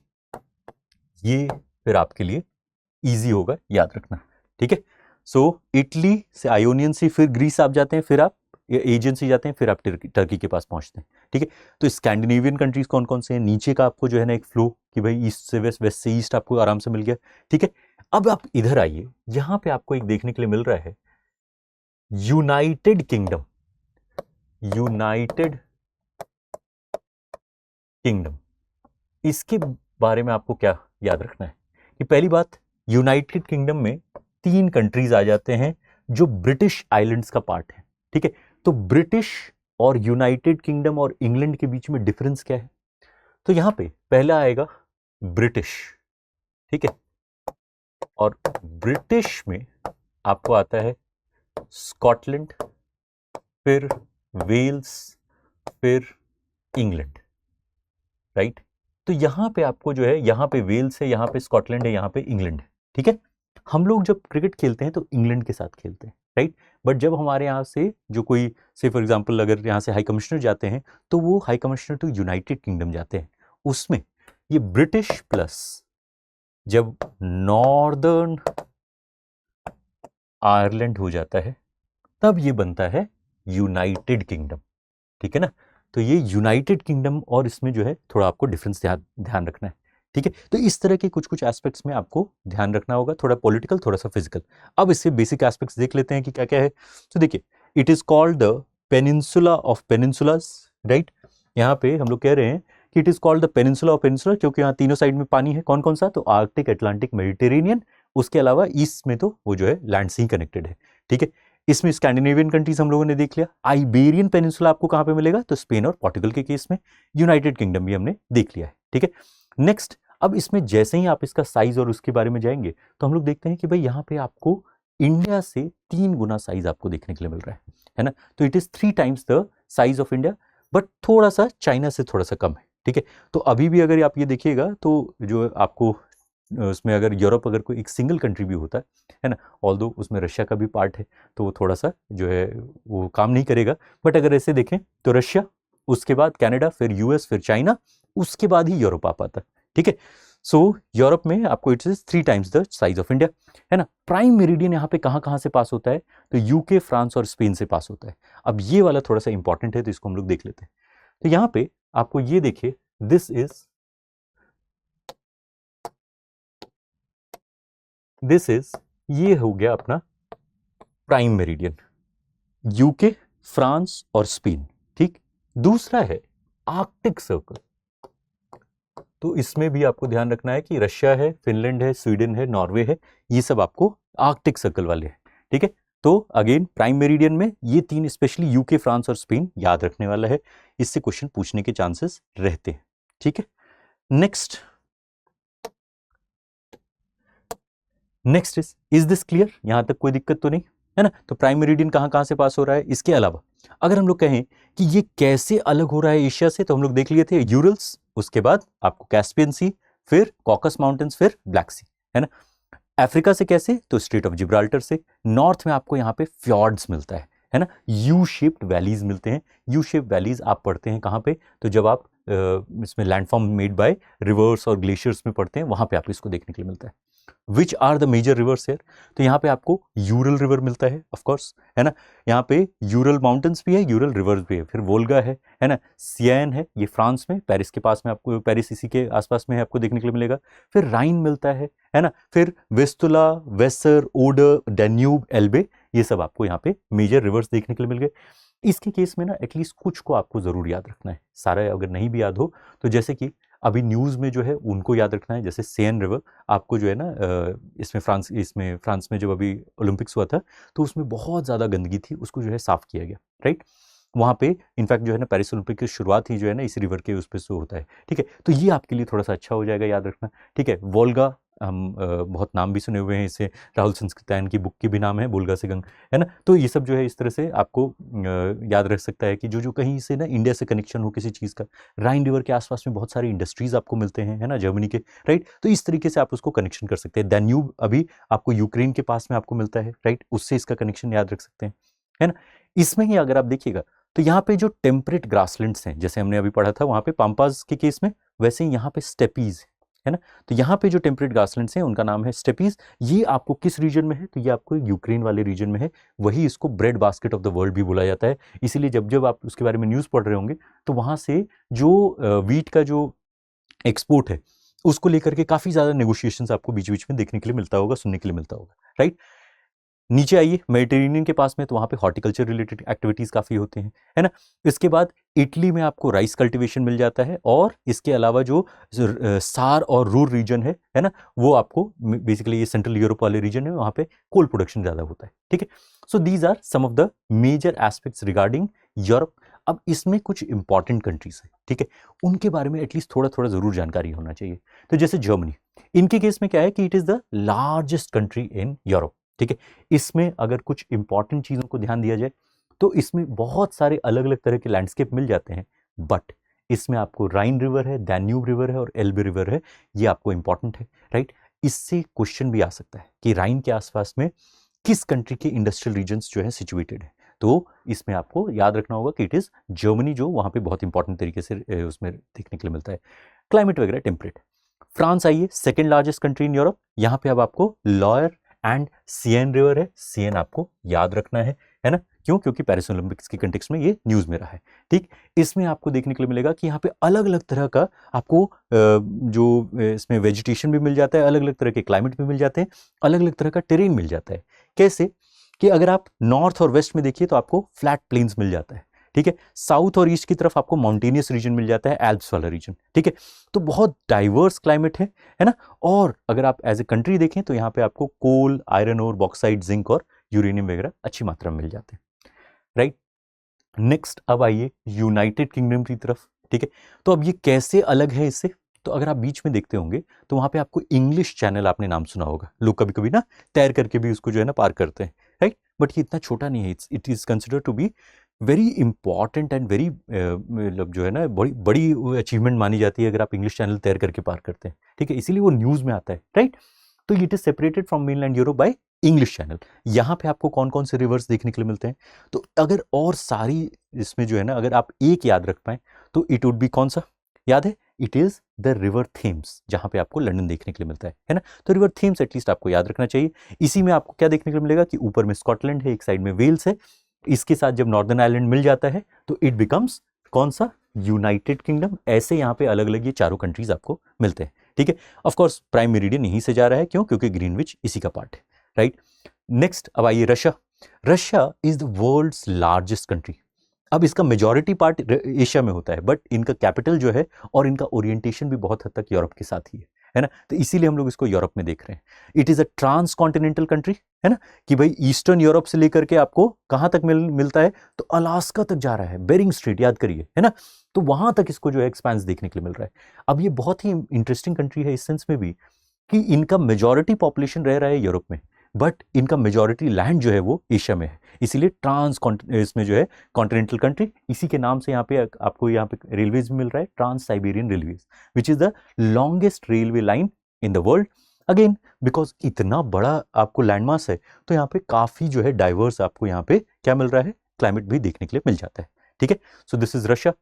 ये फिर आपके लिए इजी होगा याद रखना। ठीक है, सो इटली से आयोनियन सी, फिर ग्रीस आप जाते हैं, फिर आप एजियन सी जाते हैं, फिर आप टर्की के पास पहुंचते हैं। ठीक है, तो स्कैंडिनेवियन कंट्रीज कौन कौन से हैं, नीचे का आपको जो है ना एक फ्लो कि भाई ईस्ट से वेस्ट, वेस्ट से ईस्ट आपको आराम से मिल गया। ठीक है, अब आप इधर आइए, यहां पे आपको एक देखने के लिए मिल रहा है यूनाइटेड किंगडम, यूनाइटेड किंगडम। इसके बारे में आपको क्या याद रखना है कि पहली बात, यूनाइटेड किंगडम में 3 कंट्रीज आ जाते हैं जो ब्रिटिश आइलैंड्स का पार्ट है। ठीक है, तो ब्रिटिश और यूनाइटेड किंगडम और इंग्लैंड के बीच में डिफरेंस क्या है, तो यहां पे पहला आएगा ब्रिटिश। ठीक है, और ब्रिटिश में आपको आता है स्कॉटलैंड, फिर वेल्स, फिर इंग्लैंड, राइट। तो यहां पे आपको जो है, यहां पे वेल्स है, यहां पे स्कॉटलैंड है, यहां पे इंग्लैंड है। ठीक है, हम लोग जब क्रिकेट खेलते हैं तो इंग्लैंड के साथ खेलते हैं, राइट। बट जब हमारे यहाँ से जो कोई से फॉर एग्जांपल अगर यहाँ से हाई कमिश्नर जाते हैं तो वो high commissioner to United Kingdom जाते हैं, उसमें ये ब्रिटिश प्लस जब नॉर्दर्न आयरलैंड हो जाता है तब ये बनता है यूनाइटेड किंगडम। ठीक है ना, तो ये यूनाइटेड किंगडम और इसमें जो है थोड़ा आपको डिफरेंस ध्यान रखना है। ठीक है, तो इस तरह के कुछ कुछ एस्पेक्ट्स में आपको ध्यान रखना होगा, थोड़ा पॉलिटिकल, थोड़ा सा फिजिकल। अब इससे बेसिक एस्पेक्ट्स देख लेते हैं कि क्या क्या है। तो देखिए, it is called the peninsula of peninsulas, right. यहाँ पे हम लोग कह रहे हैं कि it is called the peninsula of peninsula, क्योंकि यहाँ तीनों साइड में पानी है। कौन कौन सा, तो आर्कटिक, अटलांटिक, मेडिटेरेनियन, उसके अलावा ईस्ट में तो वो जो है लैंड से ही कनेक्टेड है। ठीक है, इसमें स्कैंडिनेवियन कंट्रीज हम लोगों ने देख लिया। आइबेरियन पेनिनसुला आपको कहां पे मिलेगा, तो स्पेन और पोर्टुगल के केस में। यूनाइटेड किंगडम भी हमने देख लिया है। ठीक है, नेक्स्ट अब इसमें जैसे ही आप इसका साइज और उसके बारे में जाएंगे तो हम लोग देखते हैं कि भाई यहाँ पे आपको इंडिया से 3 गुना साइज आपको देखने के लिए मिल रहा है ना। तो it is 3 times the size of India, but थोड़ा सा चाइना से थोड़ा सा कम है, ठीक है। तो अभी भी अगर आप ये देखिएगा तो जो आपको उसमें अगर यूरोप अगर कोई एक सिंगल कंट्री भी होता है ना, ऑल्दो उसमें रशिया का भी पार्ट है तो वो थोड़ा सा जो है वो काम नहीं करेगा, बट अगर ऐसे देखें तो रशिया, उसके बाद कनाडा, फिर यूएस, फिर चाइना, उसके बाद ही यूरोप आ पाता है, ठीक है। सो यूरोप में आपको it's is 3 times the size of India, है ना। प्राइम मेरिडियन यहाँ पे कहाँ कहाँ से पास होता है, तो यूके, फ्रांस और स्पेन से पास होता है। अब ये वाला थोड़ा सा इंपॉर्टेंट है तो इसको हम लोग देख लेते हैं। तो यहाँ पे आपको ये देखिए, दिस इज ये हो गया अपना प्राइम मेरिडियन, यूके, फ्रांस और स्पेन, ठीक। दूसरा है आर्कटिक सर्कल, तो इसमें भी आपको ध्यान रखना है कि रशिया है, फिनलैंड है, स्वीडन है, नॉर्वे है, ये सब आपको आर्कटिक सर्कल वाले हैं, ठीक है। तो अगेन प्राइम मेरिडियन में ये 3 स्पेशली यूके, फ्रांस और स्पेन याद रखने वाला है, इससे क्वेश्चन पूछने के चांसेस रहते हैं, ठीक है। नेक्स्ट इज दिस क्लियर, यहां तक कोई दिक्कत तो नहीं है ना। तो प्राइम मेरिडियन कहां कहां से पास हो रहा है। इसके अलावा अगर हम लोग कहें कि ये कैसे अलग हो रहा है एशिया से, तो हम लोग देख लिए थे यूरल्स, उसके बाद आपको कैस्पियन सी, फिर कॉकस माउंटेन्स, फिर ब्लैक सी, है ना। अफ्रीका से कैसे, तो स्ट्रेट ऑफ जिब्राल्टर से। नॉर्थ में आपको यहाँ पे फ्यॉर्ड्स मिलता है ना। यू शेप्ड वैलीज मिलते हैं। यू शेप्ड वैलीज आप पढ़ते हैं कहाँ पे, तो जब आप इसमें लैंडफॉर्म मेड बाय रिवर्स और ग्लेशियर्स में पढ़ते हैं, वहां पे आपको इसको देखने के लिए मिलता है। Which are the major rivers here, तो यहाँ पे आपको यूरल रिवर मिलता है ऑफकोर्स, है ना। यहाँ पे यूरल माउंटेन्स भी है, यूरल रिवर्स भी है, फिर वोल्गा है ना, सियन है, ये फ्रांस में पेरिस के पास में, आपको पेरिस इसी के आसपास में है, आपको देखने के लिए मिलेगा। फिर राइन मिलता है ना। फिर वेस्तुला, वेसर, ओडर, डेन्यूब, एल्बे, ये सब आपको यहाँ पे मेजर रिवर्स देखने के लिए मिल गए। इसके केस में ना एटलीस्ट कुछ को आपको जरूर याद रखना है, सारा अगर नहीं भी याद हो तो जैसे कि अभी न्यूज़ में जो है उनको याद रखना है, जैसे सेन रिवर आपको जो है ना, इसमें फ्रांस में जब अभी ओलंपिक्स हुआ था तो उसमें बहुत ज़्यादा गंदगी थी, उसको जो है साफ किया गया, राइट। वहाँ पे इनफैक्ट जो है ना पेरिस ओलंपिक की शुरुआत ही जो है ना इस रिवर के उस पर से होता है, ठीक है। तो ये आपके लिए थोड़ा सा अच्छा हो जाएगा याद रखना, ठीक है। वोल्गा, हम बहुत नाम भी सुने हुए हैं इसे, राहुल संस्कृतायन की बुक की भी नाम है वोल्गा से गंग, है ना। तो ये सब जो है इस तरह से आपको याद रख सकता है कि जो जो कहीं से ना इंडिया से कनेक्शन हो किसी चीज़ का। राइन रिवर के आसपास में बहुत सारी इंडस्ट्रीज आपको मिलते हैं, है ना, जर्मनी के, राइट। तो इस तरीके से आप उसको कनेक्शन कर सकते हैं। डैन्यूब अभी आपको यूक्रेन के पास में आपको मिलता है, राइट, उससे इसका कनेक्शन याद रख सकते हैं, है ना। इसमें ही अगर आप देखिएगा तो यहाँ पे जो टेम्परेट ग्रासलैंड्स हैं, जैसे हमने अभी पढ़ा था वहाँ पे पाम्पास के केस में, वैसे ही यहाँ पे स्टेपीज है ना। तो यहाँ पे जो टेम्परेट ग्रासलैंड्स हैं उनका नाम है स्टेपीज। ये आपको किस रीजन में है, तो ये आपको यूक्रेन वाले रीजन में है। वही इसको bread basket of the world भी बोला जाता है। इसीलिए जब जब आप उसके बारे में न्यूज़ पढ़ रहे होंगे तो वहाँ से जो वीट का जो एक्सपोर्ट है उसको लेकर के काफ़ी ज़्यादा नेगोशिएशंस आपको बीच बीच में देखने के लिए मिलता होगा, सुनने के लिए मिलता होगा, राइट। नीचे आइए मेडिटेरेनियन के पास में, तो वहाँ पे हॉर्टिकल्चर रिलेटेड एक्टिविटीज़ काफ़ी होते हैं, है ना। इसके बाद इटली में आपको राइस कल्टीवेशन मिल जाता है, और इसके अलावा जो सार और रूर रीजन है ना, वो आपको बेसिकली ये सेंट्रल यूरोप वाले रीजन है, वहाँ पे कोल प्रोडक्शन ज़्यादा होता है, ठीक है। So these are some of the major aspects regarding Europe. अब इसमें कुछ इंपॉर्टेंट कंट्रीज हैं, ठीक है, उनके बारे में एटलीस्ट थोड़ा थोड़ा जरूर जानकारी होना चाहिए। तो जैसे जर्मनी, इनके केस में क्या है कि it is the largest country in Europe, ठीक है। इसमें अगर कुछ इंपॉर्टेंट चीज़ों को ध्यान दिया जाए तो इसमें बहुत सारे अलग अलग तरह के लैंडस्केप मिल जाते हैं, बट इसमें आपको राइन रिवर है, डैन्यूब रिवर है और एल्बे रिवर है, ये आपको इंपॉर्टेंट है, राइट। इससे क्वेश्चन भी आ सकता है कि राइन के आसपास में किस कंट्री के इंडस्ट्रियल रीजन्स जो है सिचुएटेड है, तो इसमें आपको याद रखना होगा कि इट इज जर्मनी, जो वहां पे बहुत इंपॉर्टेंट तरीके से उसमें देखने के लिए मिलता है। क्लाइमेट वगैरह टेम्परेट। फ्रांस आइए, second largest country in Europe, यहाँ पे अब आपको लॉयर एंड सियन रिवर है, सियन आपको याद रखना है ना। क्यों, क्योंकि पेरिस ओलंपिक्स के कंटेक्स्ट में ये न्यूज में रहा है, ठीक। इसमें आपको देखने के लिए मिलेगा कि यहाँ पे अलग अलग तरह का आपको जो इसमें वेजिटेशन भी मिल जाता है, अलग अलग तरह के क्लाइमेट भी मिल जाते हैं, अलग अलग तरह का टेरेन मिल जाता है। कैसे कि अगर आप नॉर्थ और वेस्ट में देखिए तो आपको फ्लैट प्लेन्स मिल जाता है, ठीक है। साउथ और ईस्ट की तरफ आपको माउंटेनियस रीजन मिल जाता है, एल्प्स वाला रीजन, ठीक है। तो बहुत डाइवर्स क्लाइमेट है ना। और अगर आप एज ए कंट्री देखें तो यहाँ पे आपको कोल, आयरन ओर, बॉक्साइट, जिंक और यूरेनियम वगैरह अच्छी मात्रा में मिल जाते हैं, राइट। नेक्स्ट अब आइए यूनाइटेड किंगडम की तरफ, ठीक है। तो अब ये कैसे अलग है इससे, तो अगर आप बीच में देखते होंगे तो वहाँ पे आपको इंग्लिश चैनल आपने नाम सुना होगा, लोग कभी कभी ना तैर करके भी उसको जो है ना पार करते हैं, राइट। बट ये इतना छोटा नहीं है, it is consider to be very important and very मतलब जो है ना बड़ी बड़ी अचीवमेंट मानी जाती है अगर आप इंग्लिश चैनल तैर करके पार करते हैं, ठीक है, इसीलिए वो न्यूज़ में आता है, राइट। तो it is separated from mainland Europe by English channel. यहाँ पे आपको कौन कौन से रिवर्स देखने के लिए मिलते हैं, तो अगर और सारी इसमें जो है ना अगर आप एक याद रख पाए तो इट वुड बी कौन सा याद है, it is the river Thames, जहां पे आपको लंदन देखने के लिए मिलता है ना। तो रिवर थेम्स एटलीस्ट आपको याद रखना चाहिए। इसी में आपको क्या देखने को मिलेगा कि ऊपर में स्कॉटलैंड है, एक साइड में वेल्स है, इसके साथ जब नॉर्दर्न आयरलैंड मिल जाता है तो इट बिकम्स कौन सा, यूनाइटेड किंगडम। ऐसे यहाँ पे अलग अलग ये चारों कंट्रीज आपको मिलते हैं, ठीक है। ऑफ कोर्स प्राइम मेरिडियन यहीं से जा रहा है, क्यों, क्योंकि ग्रीनविच इसी का पार्ट है, राइट। नेक्स्ट अब आइए Russia. Russia is the world's largest country. अब इसका मेजॉरिटी पार्ट एशिया में होता है, बट इनका कैपिटल जो है और इनका ओरिएंटेशन भी बहुत हद तक यूरोप के साथ ही है ना, तो इसीलिए हम लोग इसको यूरोप में देख रहे हैं। It is a transcontinental country, है ना, कि भाई ईस्टर्न यूरोप से लेकर के आपको कहां तक मिलता है, तो अलास्का तक जा रहा है, बेरिंग स्ट्रेट याद करिए, है ना, तो वहां तक इसको जो है एक्सपेंस देखने के लिए मिल रहा है। अब ये बहुत ही इंटरेस्टिंग कंट्री है इस सेंस में भी कि इनका मेजॉरिटी पॉपुलेशन रह रहा है यूरोप में, बट इनका मेजॉरिटी लैंड जो है वो एशिया में है, इसीलिए ट्रांस इसमें जो है कॉन्टिनेंटल कंट्री, इसी के नाम से यहाँ पे आपको यहाँ पे रेलवेज भी मिल रहा है, trans Siberian railways, which is the longest railway line in the world. Again because इतना बड़ा आपको लैंडमास है, तो यहाँ पे काफी जो है डाइवर्स आपको यहाँ पे क्या मिल रहा है, क्लाइमेट भी देखने के लिए मिल जाता है, ठीक है। So this is Russia.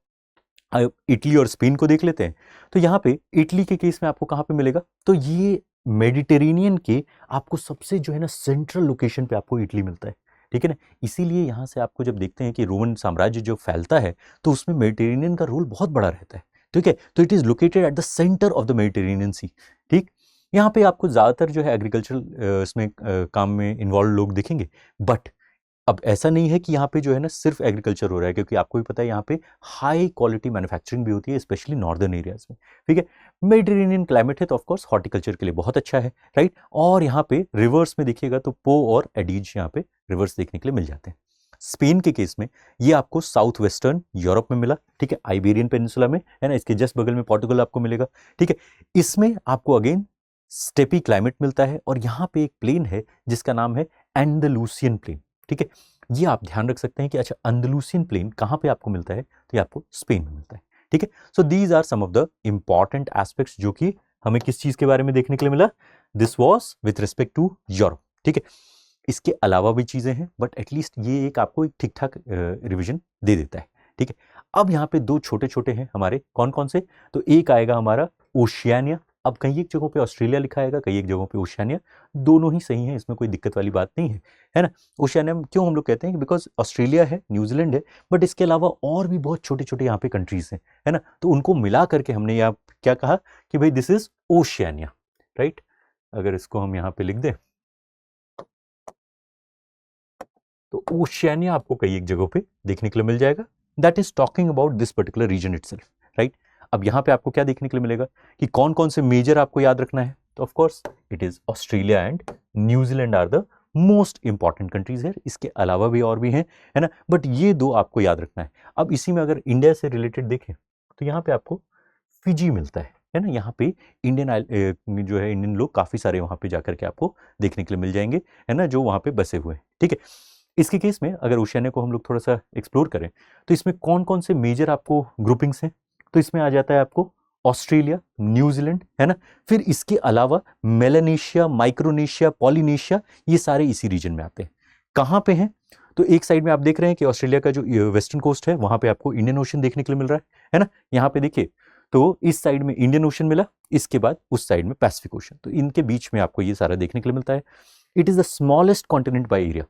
Italy और स्पेन को देख लेते हैं, तो यहाँ पे इटली के केस में आपको कहाँ पे मिलेगा, तो ये मेडिटेरेनियन के आपको सबसे जो है ना सेंट्रल लोकेशन पे आपको इटली मिलता है, ठीक है ना। इसीलिए यहाँ से आपको जब देखते हैं कि रोमन साम्राज्य जो फैलता है तो उसमें मेडिटेरेनियन का रोल बहुत बड़ा रहता है, ठीक है। तो it is located at the centre of the Mediterranean sea, ठीक। यहाँ पे आपको ज़्यादातर जो है एग्रीकल्चरल इसमें काम में इन्वॉल्व लोग दिखेंगे, बट अब ऐसा नहीं है कि यहाँ पे जो है ना सिर्फ एग्रीकल्चर हो रहा है, क्योंकि आपको भी पता है यहाँ पे हाई क्वालिटी मैन्युफैक्चरिंग भी होती है, स्पेशली नॉर्दर्न एरियाज में, ठीक है। मेडिटेरेनियन क्लाइमेट है तो ऑफ कोर्स हॉर्टिकल्चर के लिए बहुत अच्छा है, राइट। और यहाँ पे रिवर्स में देखिएगा तो पो और एडीज यहाँ पे रिवर्स देखने के लिए मिल जाते हैं। स्पेन के केस में ये आपको साउथ वेस्टर्न यूरोप में मिला, ठीक है, आइबेरियन पेनिनसुला में, है ना, इसके जस्ट बगल में पोर्टुगल आपको मिलेगा, ठीक है। इसमें आपको अगेन स्टेपी क्लाइमेट मिलता है, और यहाँ पे एक प्लेन है जिसका नाम है एंडलूसियन प्लेन, ठीक है। ये आप ध्यान रख सकते हैं कि अच्छा अंडलूसियन प्लेन कहाँ पे आपको मिलता है, तो ये आपको स्पेन में मिलता है, ठीक है। So these are some of the important aspects जो कि हमें किस चीज के बारे में देखने के लिए मिला, this was with respect to Europe, ठीक है। इसके अलावा भी चीजें हैं, बट एटलीस्ट ये एक आपको एक ठीक ठाक रिविजन दे देता है, ठीक है। अब यहाँ पे दो छोटे छोटे हैं हमारे, कौन कौन से, तो एक आएगा हमारा ओशियानिया। अब कई एक जगहों पे ऑस्ट्रेलिया लिखा आएगा, कई एक जगहों पे ओशियानिया, दोनों ही सही है, इसमें कोई दिक्कत वाली बात नहीं है ना। ओशियानिया क्यों हम लोग कहते हैं, बिकॉज ऑस्ट्रेलिया है, न्यूजीलैंड है, बट इसके अलावा और भी बहुत छोटे छोटे यहाँ पे कंट्रीज हैं, है ना, तो उनको मिला करके हमने यहाँ क्या कहा कि भाई दिस इज ओशियानिया, राइट। अगर इसको हम यहाँ पे लिख दें तो ओशियानिया आपको कई एक जगहों पे देखने के लिए मिल जाएगा, that is talking about this particular region itself, right. अब यहाँ पे आपको क्या देखने के लिए मिलेगा कि कौन कौन से मेजर आपको याद रखना है, तो of course it is Australia and New Zealand are the most important countries है, इसके अलावा भी और भी हैं, है ना, बट ये दो आपको याद रखना है। अब इसी में अगर इंडिया से रिलेटेड देखें तो यहाँ पे आपको फिजी मिलता है ना, यहाँ पे इंडियन जो है इंडियन लोग काफी सारे वहां पे जाकर के आपको देखने के लिए मिल जाएंगे, है ना, जो वहां पे बसे हुए हैं, ठीक है। इसके केस में अगर ओशियानिया को हम लोग थोड़ा सा एक्सप्लोर करें तो इसमें कौन कौन से मेजर आपको ग्रुपिंग्स हैं, तो इसमें आ जाता है आपको ऑस्ट्रेलिया, न्यूजीलैंड, है ना, फिर इसके अलावा मेलानेशिया, माइक्रोनेशिया, पॉलिनेशिया, ये सारे इसी रीजन में आते हैं। कहाँ पे हैं, तो एक साइड में आप देख रहे हैं कि ऑस्ट्रेलिया का जो वेस्टर्न कोस्ट है वहां पे आपको इंडियन ओशन देखने के लिए मिल रहा है ना, यहाँ पे देखिए तो इस साइड में इंडियन ओशन मिला, इसके बाद उस साइड में पैसिफिक ओशन, तो इनके बीच में आपको ये सारा देखने के लिए मिलता है। It is the smallest continent by area,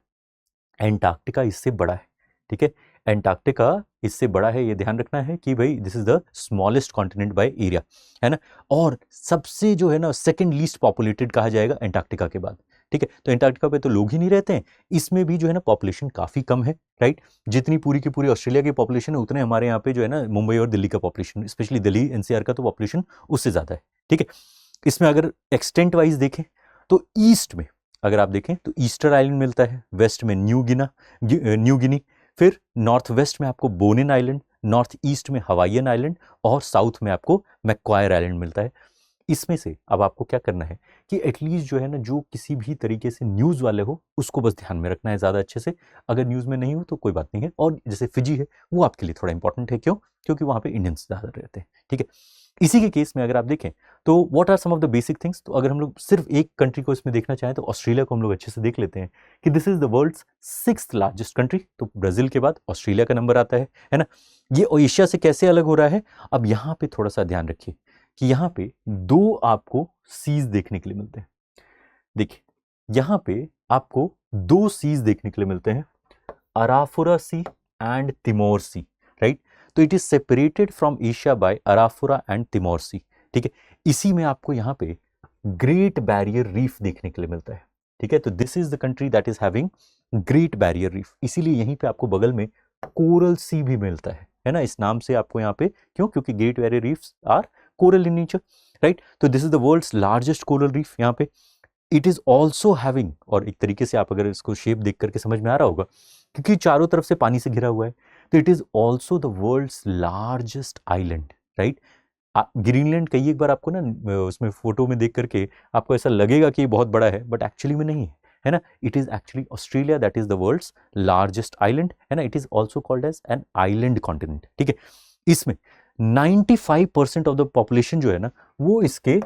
Antarctica इससे बड़ा है, ठीक है, एंटार्क्टिका इससे बड़ा है, ये ध्यान रखना है कि भाई this is the smallest continent by area, है ना, और सबसे जो है ना सेकंड लीस्ट पॉपुलेटेड कहा जाएगा एंटार्क्टिका के बाद, ठीक है। तो एंटार्क्टिका पे तो लोग ही नहीं रहते हैं, इसमें भी जो है ना पॉपुलेशन काफी कम है, राइट। जितनी पूरी की पूरी ऑस्ट्रेलिया की पॉपुलेशन है उतने हमारे यहाँ पे जो है ना मुंबई और दिल्ली का पॉपुलेशन, स्पेशली दिल्ली एनसीआर का तो पॉपुलेशन उससे ज्यादा है, ठीक है। इसमें अगर एक्सटेंट वाइज देखें तो ईस्ट में अगर आप देखें तो ईस्टर आइलैंड मिलता है, वेस्ट में न्यू गिनी, फिर नॉर्थ वेस्ट में आपको बोनिन आइलैंड, नॉर्थ ईस्ट में हवाईयन आइलैंड और साउथ में आपको मैक्वायर आइलैंड मिलता है। इसमें से अब आपको क्या करना है कि एटलीस्ट जो है ना, जो किसी भी तरीके से न्यूज़ वाले हो उसको बस ध्यान में रखना है ज़्यादा अच्छे से। अगर न्यूज़ में नहीं हो तो कोई बात नहीं है। और जैसे फिजी है वो आपके लिए थोड़ा इंपॉर्टेंट है, क्यों? क्योंकि वहाँ पे इंडियंस ज़्यादा रहते हैं, ठीक है। इसी के केस में अगर आप देखें तो what are some of the basic things, तो अगर हम लोग सिर्फ एक कंट्री को इसमें देखना चाहें तो ऑस्ट्रेलिया को हम लोग अच्छे से देख लेते हैं कि this is the world's 6th largest country. तो ब्राजील के बाद ऑस्ट्रेलिया का नंबर आता है ना। ये एशिया से कैसे अलग हो रहा है? अब यहाँ पे थोड़ा सा ध्यान रखिए कि यहाँ पे दो आपको सीज देखने के लिए मिलते हैं। देखिए यहाँ पे आपको दो सीज देखने के लिए मिलते हैं, Arafura sea and Timor sea, right. तो it is separated from Asia by Arafura and Timor sea, ठीक है। इसी में आपको यहाँ पे ग्रेट बैरियर रीफ देखने के लिए मिलता है, ठीक है। तो this is the country that is having great barrier reef, इसीलिए यहीं पे आपको बगल में कोरल सी भी मिलता है ना। इस नाम से आपको यहाँ पे, क्यों? क्योंकि great barrier reefs are coral in nature, right. तो this is the world's largest coral reef यहाँ पे। इट इज ऑल्सो हैविंग, और एक तरीके से आप अगर इसको शेप देख करके समझ में आ रहा होगा, क्योंकि चारों तरफ से पानी से घिरा हुआ है, तो it is also the world's largest island, right. Greenland कई एक बार आपको ना उसमें फोटो में देख करके आपको ऐसा लगेगा कि ये बहुत बड़ा है, बट एक्चुअली में नहीं है ना। It is actually Australia that is the world's largest island, है ना। It is also called as an island continent, ठीक है। इसमें 95% ऑफ द पॉपुलेशन जो है ना वो इसके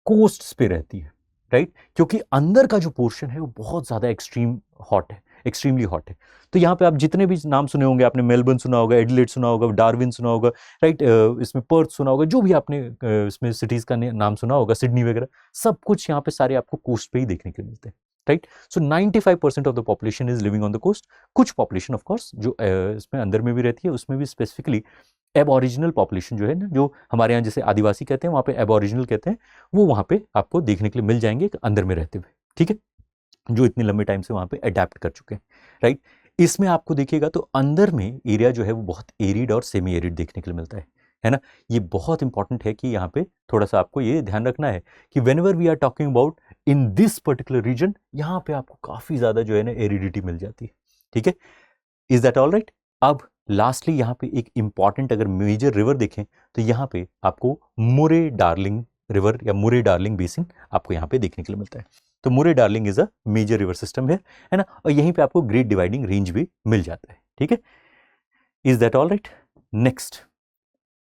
कोस्ट पे रहती है, राइट। क्योंकि अंदर का जो पोर्शन है वो बहुत ज्यादा एक्सट्रीम हॉट है, एक्सट्रीमली हॉट है। तो यहाँ पे आप जितने भी नाम सुने होंगे, आपने मेलबर्न सुना होगा, एडिलेड सुना होगा, डार्विन सुना होगा, राइट, इसमें पर्थ सुना होगा, जो भी आपने इसमें सिटीज का नाम सुना होगा, सिडनी वगैरह, सब कुछ यहाँ पे सारे आपको कोस्ट पे ही देखने के लिए मिलते हैं, right. So 95% of the population is living on the coast. कुछ पॉपुलेशन ऑफ कोर्स जो इसमें अंदर में भी रहती है, उसमें भी स्पेसिफिकली एबॉरिजिनल पॉपुलेशन जो है ना, जो हमारे यहाँ जैसे आदिवासी कहते हैं, वहाँ पे एबॉरिजिनल कहते हैं, वो वहाँ पे आपको देखने के लिए मिल जाएंगे अंदर में रहते हुए, ठीक है, जो इतने लंबे टाइम से वहाँ पे अडेप्ट कर चुके हैं, राइट। इसमें आपको देखिएगा तो अंदर में एरिया जो है वो बहुत एरिड और सेमी एरिड देखने के लिए मिलता है ना। ये बहुत इंपॉर्टेंट है कि यहाँ पे थोड़ा सा आपको ये ध्यान रखना है कि whenever we are talking about in this particular region, यहाँ पे आपको काफी ज्यादा जो है ना एरिडिटी मिल जाती है, ठीक है। Is that all right? अब लास्टली यहाँ पे एक इंपॉर्टेंट अगर मेजर रिवर देखें तो यहाँ पे आपको मुरे डार्लिंग रिवर या मुरे डार्लिंग बेसिन आपको यहाँ पे देखने के लिए मिलता है। तो Murray Darling is a major river system है ना। और यहीं पे आपको ग्रेट डिवाइडिंग रेंज भी मिल जाता है, ठीक है। Is that all right? Next,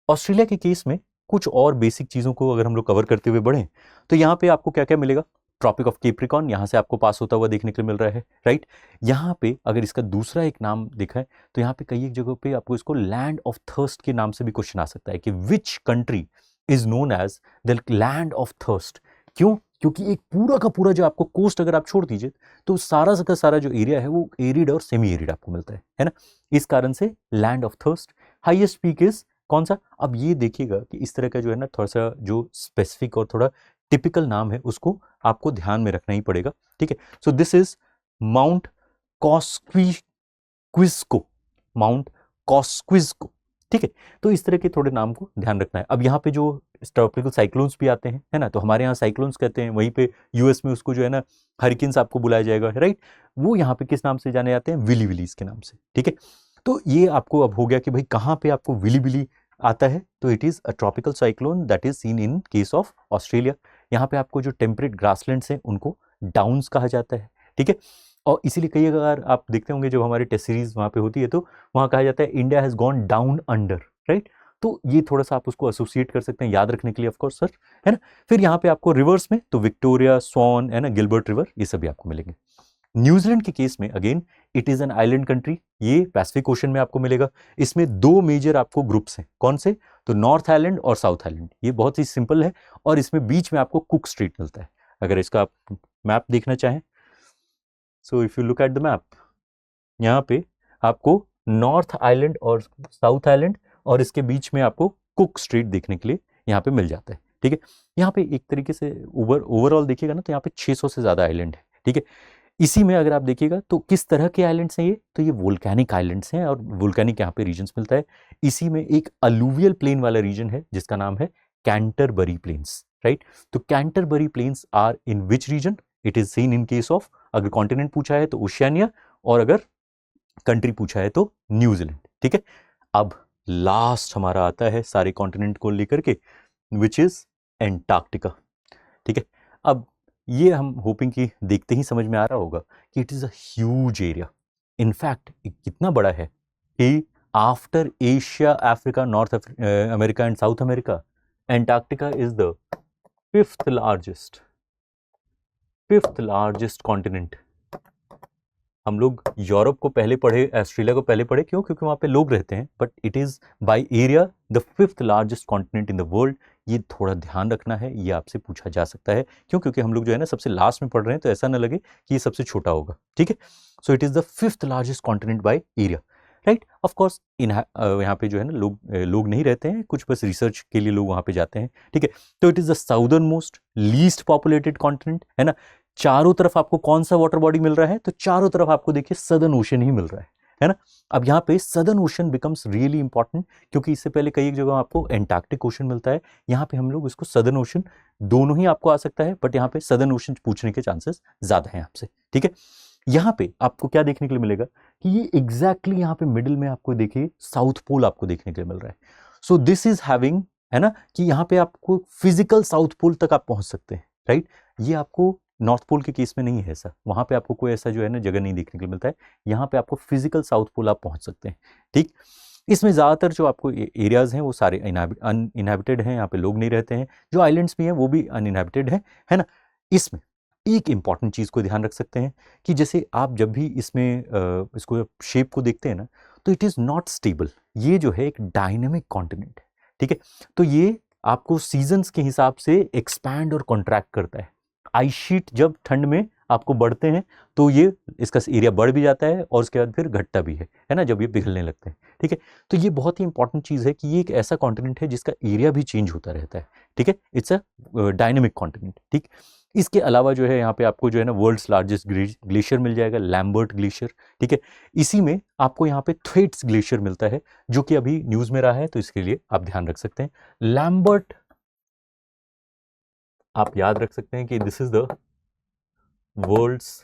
Australia के केस में कुछ और बेसिक चीजों को अगर हम लोग कवर करते हुए बढ़े तो यहाँ पे आपको क्या क्या मिलेगा? ट्रॉपिक ऑफ कैप्रिकॉर्न यहाँ से आपको पास होता हुआ देखने के लिए मिल रहा है, राइट। यहाँ पे अगर इसका दूसरा एक नाम देखा है तो यहाँ पे कई एक जगह पे आपको इसको लैंड ऑफ थर्स्ट के नाम से भी क्वेश्चन आ सकता है कि which country is known as the land of thirst. क्यों? क्योंकि एक पूरा का पूरा जो आपको कोस्ट अगर आप छोड़ दीजिए तो सारा का सारा जो एरिया है वो एरिड और सेमी एरिड आपको मिलता है ना। इस कारण से land of thirst. Highest peak is कौन सा? अब ये देखिएगा कि इस तरह का जो है ना थोड़ा सा जो स्पेसिफिक और थोड़ा टिपिकल नाम है उसको आपको ध्यान में रखना ही पड़ेगा, ठीक है। So this is Mount Kosciuszko, Mount Kosciuszko, ठीक है। तो इस तरह के थोड़े नाम को ध्यान रखना है। अब यहाँ पे जो ट्रॉपिकल साइक्लोन्स भी आते हैं, है ना, तो हमारे यहाँ साइक्लोन्स कहते हैं, वहीं पे यूएस में उसको जो है ना हरिकेन्स आपको बुलाया जाएगा, राइट। वो यहाँ पे किस नाम से जाने जाते हैं? विली विलीज के नाम से, ठीक है। तो ये आपको अब हो गया कि भाई कहाँ पे आपको विली विली आता है, तो it is a tropical cyclone that is seen in case of Australia. यहाँ पे आपको जो टेम्परेट ग्रासलैंड्स हैं उनको डाउन्स कहा जाता है, ठीक है। और इसीलिए कई अगर आप देखते होंगे जो हमारी टेस्ट सीरीज वहाँ पे होती है तो वहाँ कहा जाता है India has gone down under, right. तो ये थोड़ा सा आप उसको एसोसिएट कर सकते हैं याद रखने के लिए, ऑफ कोर्स सर, है ना। फिर यहाँ पे आपको रिवर्स में तो विक्टोरिया, स्वॉन, है ना, गिलबर्ट रिवर, ये सभी आपको मिलेंगे। न्यूजीलैंड के केस में again it is an island country, ये पैसिफिक ओशन में आपको मिलेगा। इसमें दो मेजर आपको ग्रुप्स हैं, कौन से? तो नॉर्थ आइलैंड और साउथ आइलैंड। ये बहुत ही सिंपल है और इसमें बीच में आपको कुक स्ट्रेट मिलता है। अगर इसका आप मैप देखना चाहें, so if you look at the map, यहाँ पे आपको नॉर्थ आइलैंड और साउथ आइलैंड और इसके बीच में आपको कुक स्ट्रेट देखने के लिए यहाँ पे मिल जाता है, ठीक है। यहाँ पे एक तरीके से ओवरऑल देखिएगा ना तो यहाँ पे 600 से ज्यादा आइलैंड है, ठीक है। इसी में अगर आप देखिएगा तो किस तरह के आइलैंड्स हैं ये, तो ये वोल्केनिक आइलैंड्स हैं और वोल्केनिक यहाँ पे रीजन्स मिलता है। इसी में एक अलूवियल प्लेन वाला रीजन है जिसका नाम है कैंटरबरी प्लेन्स, राइट। तो Canterbury Plains are in which region? It is seen in case of, अगर कॉन्टिनेंट पूछा है तो ओशियानिया और अगर कंट्री पूछा है तो न्यूजीलैंड, ठीक है, अब लास्ट हमारा आता है सारे कॉन्टिनेंट को लेकर के, विच इज एंटार्क्टिका। ठीक है, अब ये हम होपिंग कि देखते ही समझ में आ रहा होगा कि it is a huge area. In fact कितना बड़ा है कि after Asia, Africa, north America and south America, Antarctica is the fifth largest continent. हम लोग यूरोप को पहले पढ़े, ऑस्ट्रेलिया को पहले पढ़े, क्यों? क्योंकि वहां पे लोग रहते हैं, but it is by area the fifth largest continent in the world. ये थोड़ा ध्यान रखना है, ये आपसे पूछा जा सकता है। क्यों? क्योंकि हम लोग जो है ना सबसे लास्ट में पढ़ रहे हैं, तो ऐसा ना लगे कि ये सबसे छोटा होगा। ठीक है, so it is the fifth largest continent by area, right. Of course यहाँ पे जो है ना लोग नहीं रहते हैं, कुछ बस रिसर्च के लिए लोग वहां पे जाते हैं। ठीक है, तो it is the southern most least populated continent, है ना। चारों तरफ आपको कौन सा वाटर बॉडी मिल रहा है? तो चारों तरफ आपको देखिए सदर्न ओशन ही मिल रहा है ना। अब यहाँ पे southern ocean becomes really important, क्योंकि इससे पहले कई एक जगह आपको एंटार्क्टिक ओशन मिलता है, यहाँ पे हम लोग इसको सदर्न ओशन, दोनों ही आपको आ सकता है, बट यहाँ पे सदर्न ओशन पूछने के चांसेस ज्यादा हैं आपसे। ठीक है, यहाँ पे आपको क्या देखने के लिए मिलेगा कि ये एग्जैक्टली यहाँ पे मिडिल में आपको देखिए साउथ पोल आपको देखने के लिए मिल रहा है। सो दिस इज हैविंग, है ना, कि यहाँ पे आपको फिजिकल साउथ पोल तक आप पहुंच सकते हैं, राइट। ये आपको नॉर्थ पोल के केस में नहीं है ऐसा, वहां पे आपको कोई ऐसा जो है ना जगह नहीं देखने के लिए मिलता है। यहाँ पे आपको फिजिकल साउथ पोल आप पहुंच सकते हैं। ठीक, इसमें ज्यादातर जो आपको एरियाज हैं वो सारे अनइनहैबिटेड हैं, यहाँ पे लोग नहीं रहते हैं। जो आइलैंड्स भी हैं वो भी अनइनहैबिटेड है ना। इसमें एक इंपॉर्टेंट चीज को ध्यान रख सकते हैं कि जैसे आप जब भी इसमें इसको शेप को देखते हैं ना, तो इट इज नॉट स्टेबल। ये जो है एक डायनेमिक कॉन्टिनेंट है। ठीक है, तो ये आपको सीजन्स के हिसाब से एक्सपैंड और कॉन्ट्रैक्ट करता है। आइस शीट जब ठंड में आपको बढ़ते हैं तो ये इसका एरिया बढ़ भी जाता है और उसके बाद फिर घटता भी है ना, जब ये पिघलने लगते हैं। ठीक है, तो ये बहुत ही इंपॉर्टेंट चीज है कि ये एक ऐसा कॉन्टिनेंट है जिसका एरिया भी चेंज होता रहता है। ठीक है, इट्स अ डायनेमिक कॉन्टिनेंट। ठीक, इसके अलावा जो है यहाँ पे आपको जो है ना वर्ल्ड्स लार्जेस्ट ग्लेशियर मिल जाएगा, लैम्बर्ट ग्लेशियर। ठीक है, इसी में आपको यहाँ पे थ्वेट्स ग्लेशियर मिलता है, जो कि अभी न्यूज में रहा है, तो इसके लिए आप ध्यान रख सकते हैं। लैम्बर्ट आप याद रख सकते हैं कि this is the world's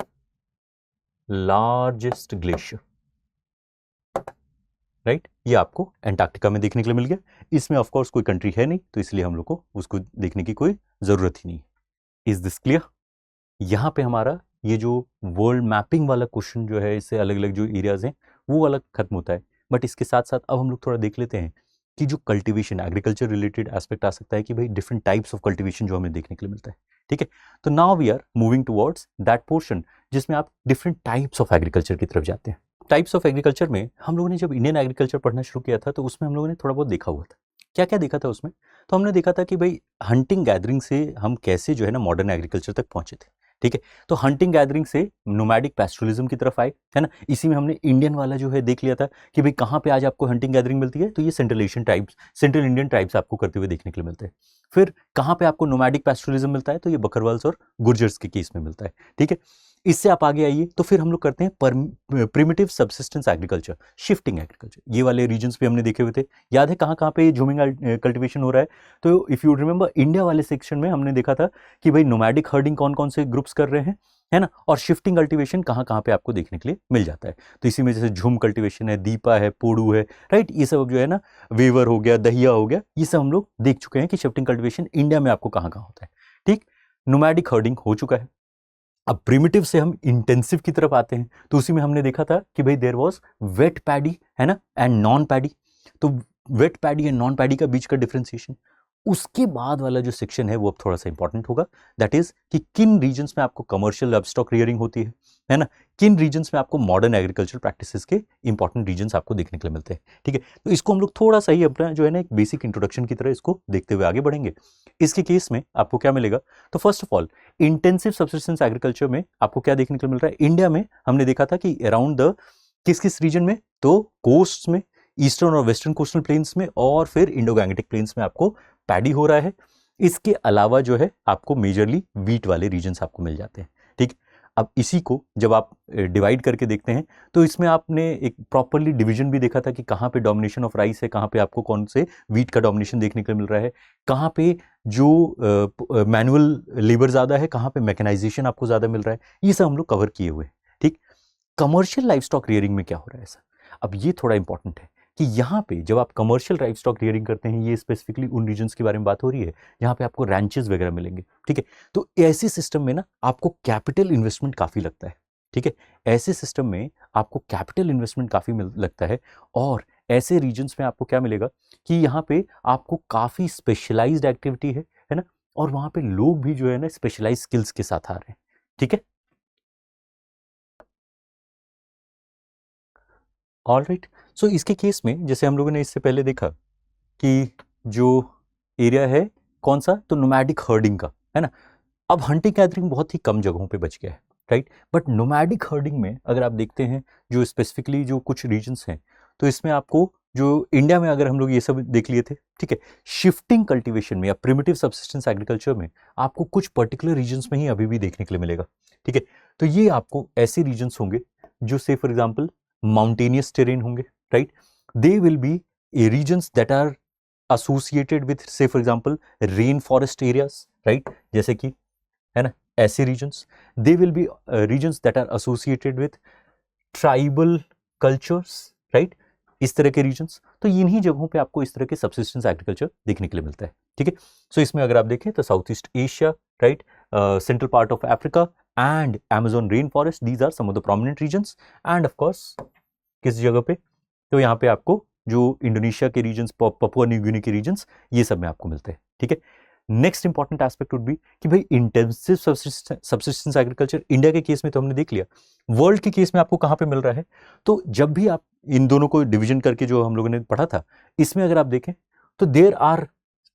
largest glacier, right. ये आपको एंटार्क्टिका में देखने के लिए मिल गया। इसमें ऑफ कोर्स कोई कंट्री है नहीं, तो इसलिए हम लोग को उसको देखने की कोई जरूरत ही नहीं। Is this clear? यहाँ पे हमारा ये जो वर्ल्ड मैपिंग वाला क्वेश्चन जो है, इससे अलग अलग जो एरियाज हैं वो अलग खत्म होता है। बट इसके साथ साथ अब हम लोग थोड़ा देख लेते हैं कि जो कल्टीवेशन, एग्रीकल्चर रिलेटेड एस्पेक्ट आ सकता है कि भाई डिफरेंट टाइप्स ऑफ कल्टीवेशन जो हमें देखने के लिए मिलता है। ठीक है, तो now we are moving towards that portion जिसमें आप डिफरेंट टाइप्स ऑफ एग्रीकल्चर की तरफ जाते हैं। टाइप्स ऑफ एग्रीकल्चर में हम लोगों ने जब इंडियन एग्रीकल्चर पढ़ना शुरू किया था, तो उसमें हम लोगों ने थोड़ा बहुत देखा हुआ था। क्या क्या देखा था उसमें? तो हमने देखा था कि भाई हंटिंग गैदरिंग से हम कैसे जो है ना मॉडर्न एग्रीकल्चर तक पहुंचे थे। ठीक है, तो हंटिंग गैदरिंग से नोमैडिक पैस्टोरलिज्म की तरफ आए, है ना। इसी में हमने इंडियन वाला जो है देख लिया था कि भाई कहाँ पे आज आपको हंटिंग गैदरिंग मिलती है, तो ये central Asian tribes, central Indian tribes आपको करते हुए देखने के लिए मिलते हैं। फिर कहाँ पे आपको नोमैडिक पैस्टोरलिज्म मिलता है, तो ये बकरवाल्स और गुर्जर्स के केस में मिलता है। ठीक है, इससे आप आगे आइए तो फिर हम लोग करते हैं primitive subsistence agriculture, shifting agriculture. ये वाले रीजन्स पे हमने देखे हुए थे। याद है कहाँ पे झूमिंग कल्टीवेशन हो रहा है? तो इफ यू रिमेंबर इंडिया वाले सेक्शन में हमने देखा था कि भाई नोमैडिक हर्डिंग कौन कौन से ग्रुप्स कर रहे हैं, है ना, और शिफ्टिंग कल्टीवेशन कहाँ पे आपको देखने के लिए मिल जाता है। तो इसी में जैसे झूम कल्टीवेशन है, दीपा है, पोड़ू है, राइट, ये सब जो है ना, वेवर हो गया, दहिया हो गया, ये सब हम लोग देख चुके हैं कि शिफ्टिंग कल्टीवेशन इंडिया में आपको कहाँ होता है। ठीक, नोमैडिक हर्डिंग हो चुका है। अब प्रिमिटिव से हम इंटेंसिव की तरफ आते हैं, तो उसी में हमने देखा था कि भाई देयर वाज वेट पैडी, है ना, एंड नॉन पैडी। तो wet paddy and non paddy का बीच का डिफरेंशिएशन। उसके बाद वाला जो सेक्शन है वो अब थोड़ा सा इंपॉर्टेंट होगा, दैट इज कि किन रीजन्स में आपको कमर्शियल लाइवस्टॉक रियरिंग होती है ना, किन रीजन्स में आपको मॉडर्न एग्रीकल्चर प्रैक्टिसेस के इंपॉर्टेंट रीजन्स आपको देखने के लिए मिलते हैं। ठीक है, तो इसको हम लोग थोड़ा सा ही अपना जो है ना एक बेसिक इंट्रोडक्शन की तरह इसको देखते हुए आगे बढ़ेंगे। इसके केस में आपको क्या मिलेगा? तो first of all intensive subsistence agriculture में आपको क्या देखने के लिए मिल रहा है? इंडिया में हमने देखा था कि अराउंड द किस रीजन में, तो कोस्ट में, ईस्टर्न और वेस्टर्न कोस्टल प्लेन्स में, और फिर इंडो गैंगेटिक प्लेन्स में आपको पैडी हो रहा है। इसके अलावा जो है आपको मेजरली वीट वाले रीजन्स आपको मिल जाते हैं। ठीक, अब इसी को जब आप डिवाइड करके देखते हैं तो इसमें आपने एक प्रॉपरली डिवीजन भी देखा था कि कहाँ पे डोमिनेशन ऑफ राइस है, कहाँ पे आपको कौन से वीट का डोमिनेशन देखने को मिल रहा है, कहाँ पे जो मैनुअल लेबर ज़्यादा है, कहाँ पे मैकेनाइजेशन आपको ज़्यादा मिल रहा है, ये सब हम लोग कवर किए हुए हैं। ठीक, कमर्शियल लाइवस्टॉक रियरिंग में क्या हो रहा है ऐसा? अब ये थोड़ा इंपॉर्टेंट है कि यहाँ पे जब आप कमर्शियल लाइफ स्टॉक रियरिंग करते हैं, ये स्पेसिफिकली उन रीजन्स के बारे में बात हो रही है जहाँ पे आपको रैंचेस वगैरह मिलेंगे, ठीक है। तो ऐसे सिस्टम में ना आपको कैपिटल इन्वेस्टमेंट काफ़ी लगता है, ठीक है। ऐसे सिस्टम में आपको कैपिटल इन्वेस्टमेंट काफ़ी लगता है, और ऐसे रीजन्स में आपको क्या मिलेगा कि यहाँ पे आपको काफ़ी स्पेशलाइज्ड एक्टिविटी है ना, और वहाँ पे लोग भी जो है ना स्पेशलाइज स्किल्स के साथ आ रहे हैं, ठीक है। ऑल राइट, सो इसके केस में जैसे हम लोगों ने इससे पहले देखा कि जो एरिया है कौन सा, तो नोमैडिक हर्डिंग का, है ना। अब हंटिंग गैदरिंग बहुत ही कम जगहों पे बच गया है, राइट। बट नोमैडिक हर्डिंग में अगर आप देखते हैं जो स्पेसिफिकली जो कुछ रीजन्स हैं, तो इसमें आपको जो इंडिया में अगर हम लोग ये सब देख लिए थे, ठीक है, शिफ्टिंग कल्टीवेशन में या प्रिमिटिव सबसिस्टेंस एग्रीकल्चर में आपको कुछ पर्टिकुलर रीजन्स में ही अभी भी देखने के लिए मिलेगा, ठीक है। तो ये आपको ऐसे रीजन्स होंगे जो से फॉर एग्जाम्पल माउंटेनियस टेरेन होंगे, right. They will be reasons that are associated with say for example rain forest areas, right, जैसे कि, है ना, ऐसे regions. They will be regions that are associated with tribal cultures, right, इस तरह के regions. तो इन्हीं जगहों पे आपको इस तरह के subsistence agriculture देखने के लिए मिलता है, ठीक है। सो इसमें अगर आप देखें तो South East Asia, right, central part of Africa and Amazon rain forest, these are some of the prominent regions. And of course किस जगह पे, तो यहाँ पे आपको जो इंडोनेशिया के रीजन्स, पपुआ न्यू गिनी के रीजन्स, ये सब में आपको मिलते हैं, ठीक है। Next important aspect would be कि भाई इंटेंसिव सब्सिस्टेंस एग्रीकल्चर इंडिया के केस में तो हमने देख लिया, वर्ल्ड के केस में आपको कहाँ पे मिल रहा है। तो जब भी आप इन दोनों को डिवीजन करके जो हम लोगों ने पढ़ा था, इसमें अगर आप देखें तो देयर आर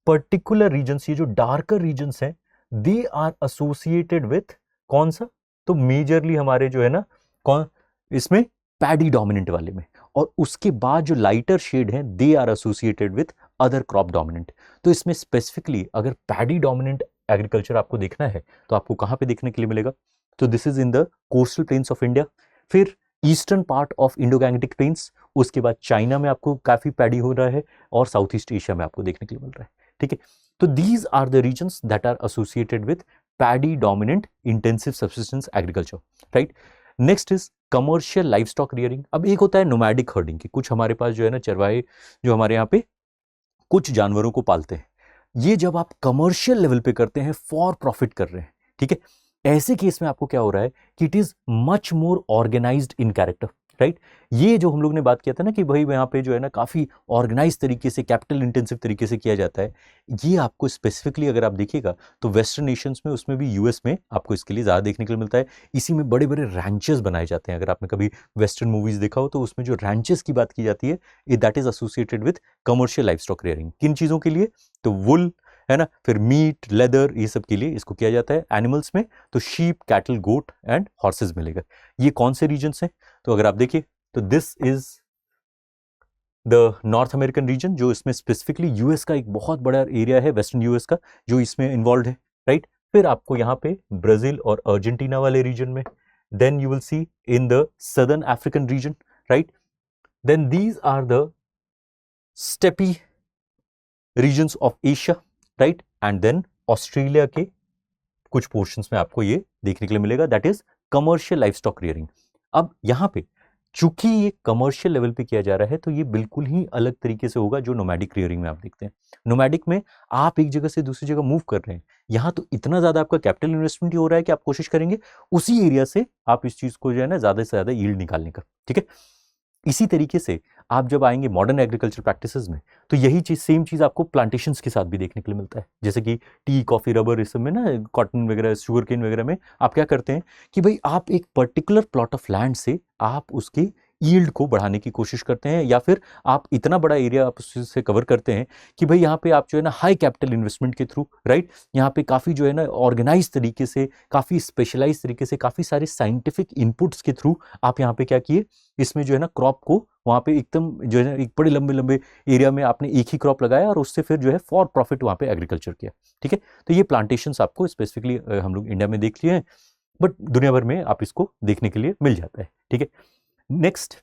पर्टिकुलर रीजन्स, ये जो डार्कर रीजन्स हैं, दे आर एसोसिएटेड विथ कौन सा, तो मेजरली हमारे जो है ना कौन इसमें पैडी डोमिनेंट वाले में, और उसके बाद जो लाइटर शेड है they are associated with other crop dominant. तो इसमें स्पेसिफिकली अगर पैडी डोमिनेंट एग्रीकल्चर आपको देखना है तो आपको कहां पे देखने के लिए मिलेगा, तो this is in the coastal plains of India, फिर eastern part of Indo Gangetic plains, उसके बाद चाइना में आपको काफी पैडी हो रहा है, और साउथ ईस्ट एशिया में आपको देखने के लिए मिल रहा है, ठीक है। तो these are the regions that are associated with paddy dominant intensive subsistence agriculture, right. Next is commercial livestock rearing. अब एक होता है नोमैडिक हर्डिंग की, कुछ हमारे पास जो है ना चरवाहे जो हमारे यहाँ पे कुछ जानवरों को पालते हैं, ये जब आप कमर्शियल लेवल पे करते हैं, फॉर प्रॉफिट कर रहे हैं, ठीक है, ऐसे केस में आपको क्या हो रहा है कि it is much more organized in character, right. ये जो हम लोग ने बात किया था ना कि भाई यहाँ पे जो है ना काफी ऑर्गेनाइज तरीके से, कैपिटल इंटेंसिव तरीके से किया जाता है, ये आपको स्पेसिफिकली अगर आप देखिएगा तो वेस्टर्न नेशंस में, उसमें भी यूएस में आपको इसके लिए ज्यादा देखने के लिए मिलता है। इसी में बड़े बड़े रैंचेस बनाए जाते हैं, अगर आपने कभी वेस्टर्न मूवीज देखा हो तो उसमें जो रैंचेस की बात की जाती है that is associated with commercial livestock rearing. किन चीजों के लिए, तो वुल, है ना, फिर मीट, लेदर, ये सब के लिए इसको किया जाता है। एनिमल्स में तो sheep, cattle, goat and horses मिलेगा। ये कौन से रीजन्स हैं, तो अगर आप देखिए तो this is the north American region, जो इसमें स्पेसिफिकली यूएस का एक बहुत बड़ा एरिया है, वेस्टर्न यूएस का, जो इसमें इन्वॉल्व है, राइट। फिर आपको यहाँ पे ब्राजील और अर्जेंटीना वाले रीजन में, then you will see in the southern African region, right. Then these are the steppe regions of Asia, right, and then Australia के कुछ पोर्शंस में आपको ये देखने के लिए मिलेगा, that is commercial livestock rearing. अब यहाँ पे चूंकि ये कमर्शियल लेवल पे किया जा रहा है तो ये बिल्कुल ही अलग तरीके से होगा जो नोमैडिक रियरिंग में आप देखते हैं। नोमैडिक में आप एक जगह से दूसरी जगह मूव कर रहे हैं, यहाँ तो इतना ज्यादा आपका कैपिटल इन्वेस्टमेंट ही हो रहा है कि आप कोशिश करेंगे उसी एरिया से आप इस चीज को जो है ना ज्यादा से ज्यादा यील्ड निकालने का, ठीक है। इसी तरीके से आप जब आएंगे मॉडर्न एग्रीकल्चर प्रैक्टिसेस में तो यही चीज, सेम चीज आपको प्लांटेशंस के साथ भी देखने के लिए मिलता है, जैसे कि टी, कॉफी, रबर, इस सब में ना, कॉटन वगैरह, शुगर केन वगैरह में आप क्या करते हैं कि भाई आप एक पर्टिकुलर प्लॉट ऑफ लैंड से आप उसके यील्ड को बढ़ाने की कोशिश करते हैं, या फिर आप इतना बड़ा एरिया आप उससे कवर करते हैं कि भाई यहाँ पे आप जो है ना हाई कैपिटल इन्वेस्टमेंट के थ्रू, राइट, यहाँ पे काफ़ी जो है ना ऑर्गेनाइज तरीके से, काफ़ी स्पेशलाइज तरीके से, काफ़ी सारे साइंटिफिक इनपुट्स के थ्रू आप यहाँ पे क्या किए, इसमें जो है ना क्रॉप को वहाँ पे एकदम जो है ना एक बड़े लंबे लंबे एरिया में आपने एक ही क्रॉप लगाया और उससे फिर जो है फॉर प्रॉफिट वहाँ पे एग्रीकल्चर किया, ठीक है। तो ये प्लांटेशंस आपको स्पेसिफिकली हम लोग इंडिया में देख लिए हैं, बट दुनिया भर में आप इसको देखने के लिए मिल जाता है, ठीक है। नेक्स्ट,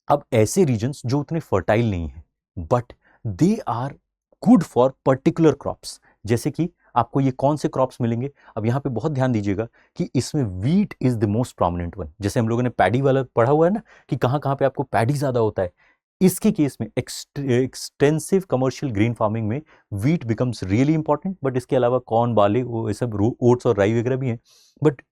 अब ऐसे रीजन्स जो उतने फर्टाइल नहीं है but they are good for particular crops, जैसे कि आपको ये कौन से क्रॉप्स मिलेंगे। अब यहाँ पे बहुत ध्यान दीजिएगा कि इसमें wheat is the most prominent one. जैसे हम लोगों ने पैडी वाला पढ़ा हुआ है ना कि कहाँ कहाँ पे आपको पैडी ज्यादा होता है, इसके केस में एक्सटेंसिव कमर्शियल ग्रीन फार्मिंग में wheat becomes really important, but इसके अलावा कॉर्न, बाले, वो ये सब ओट्स और राई वगैरह भी हैं, but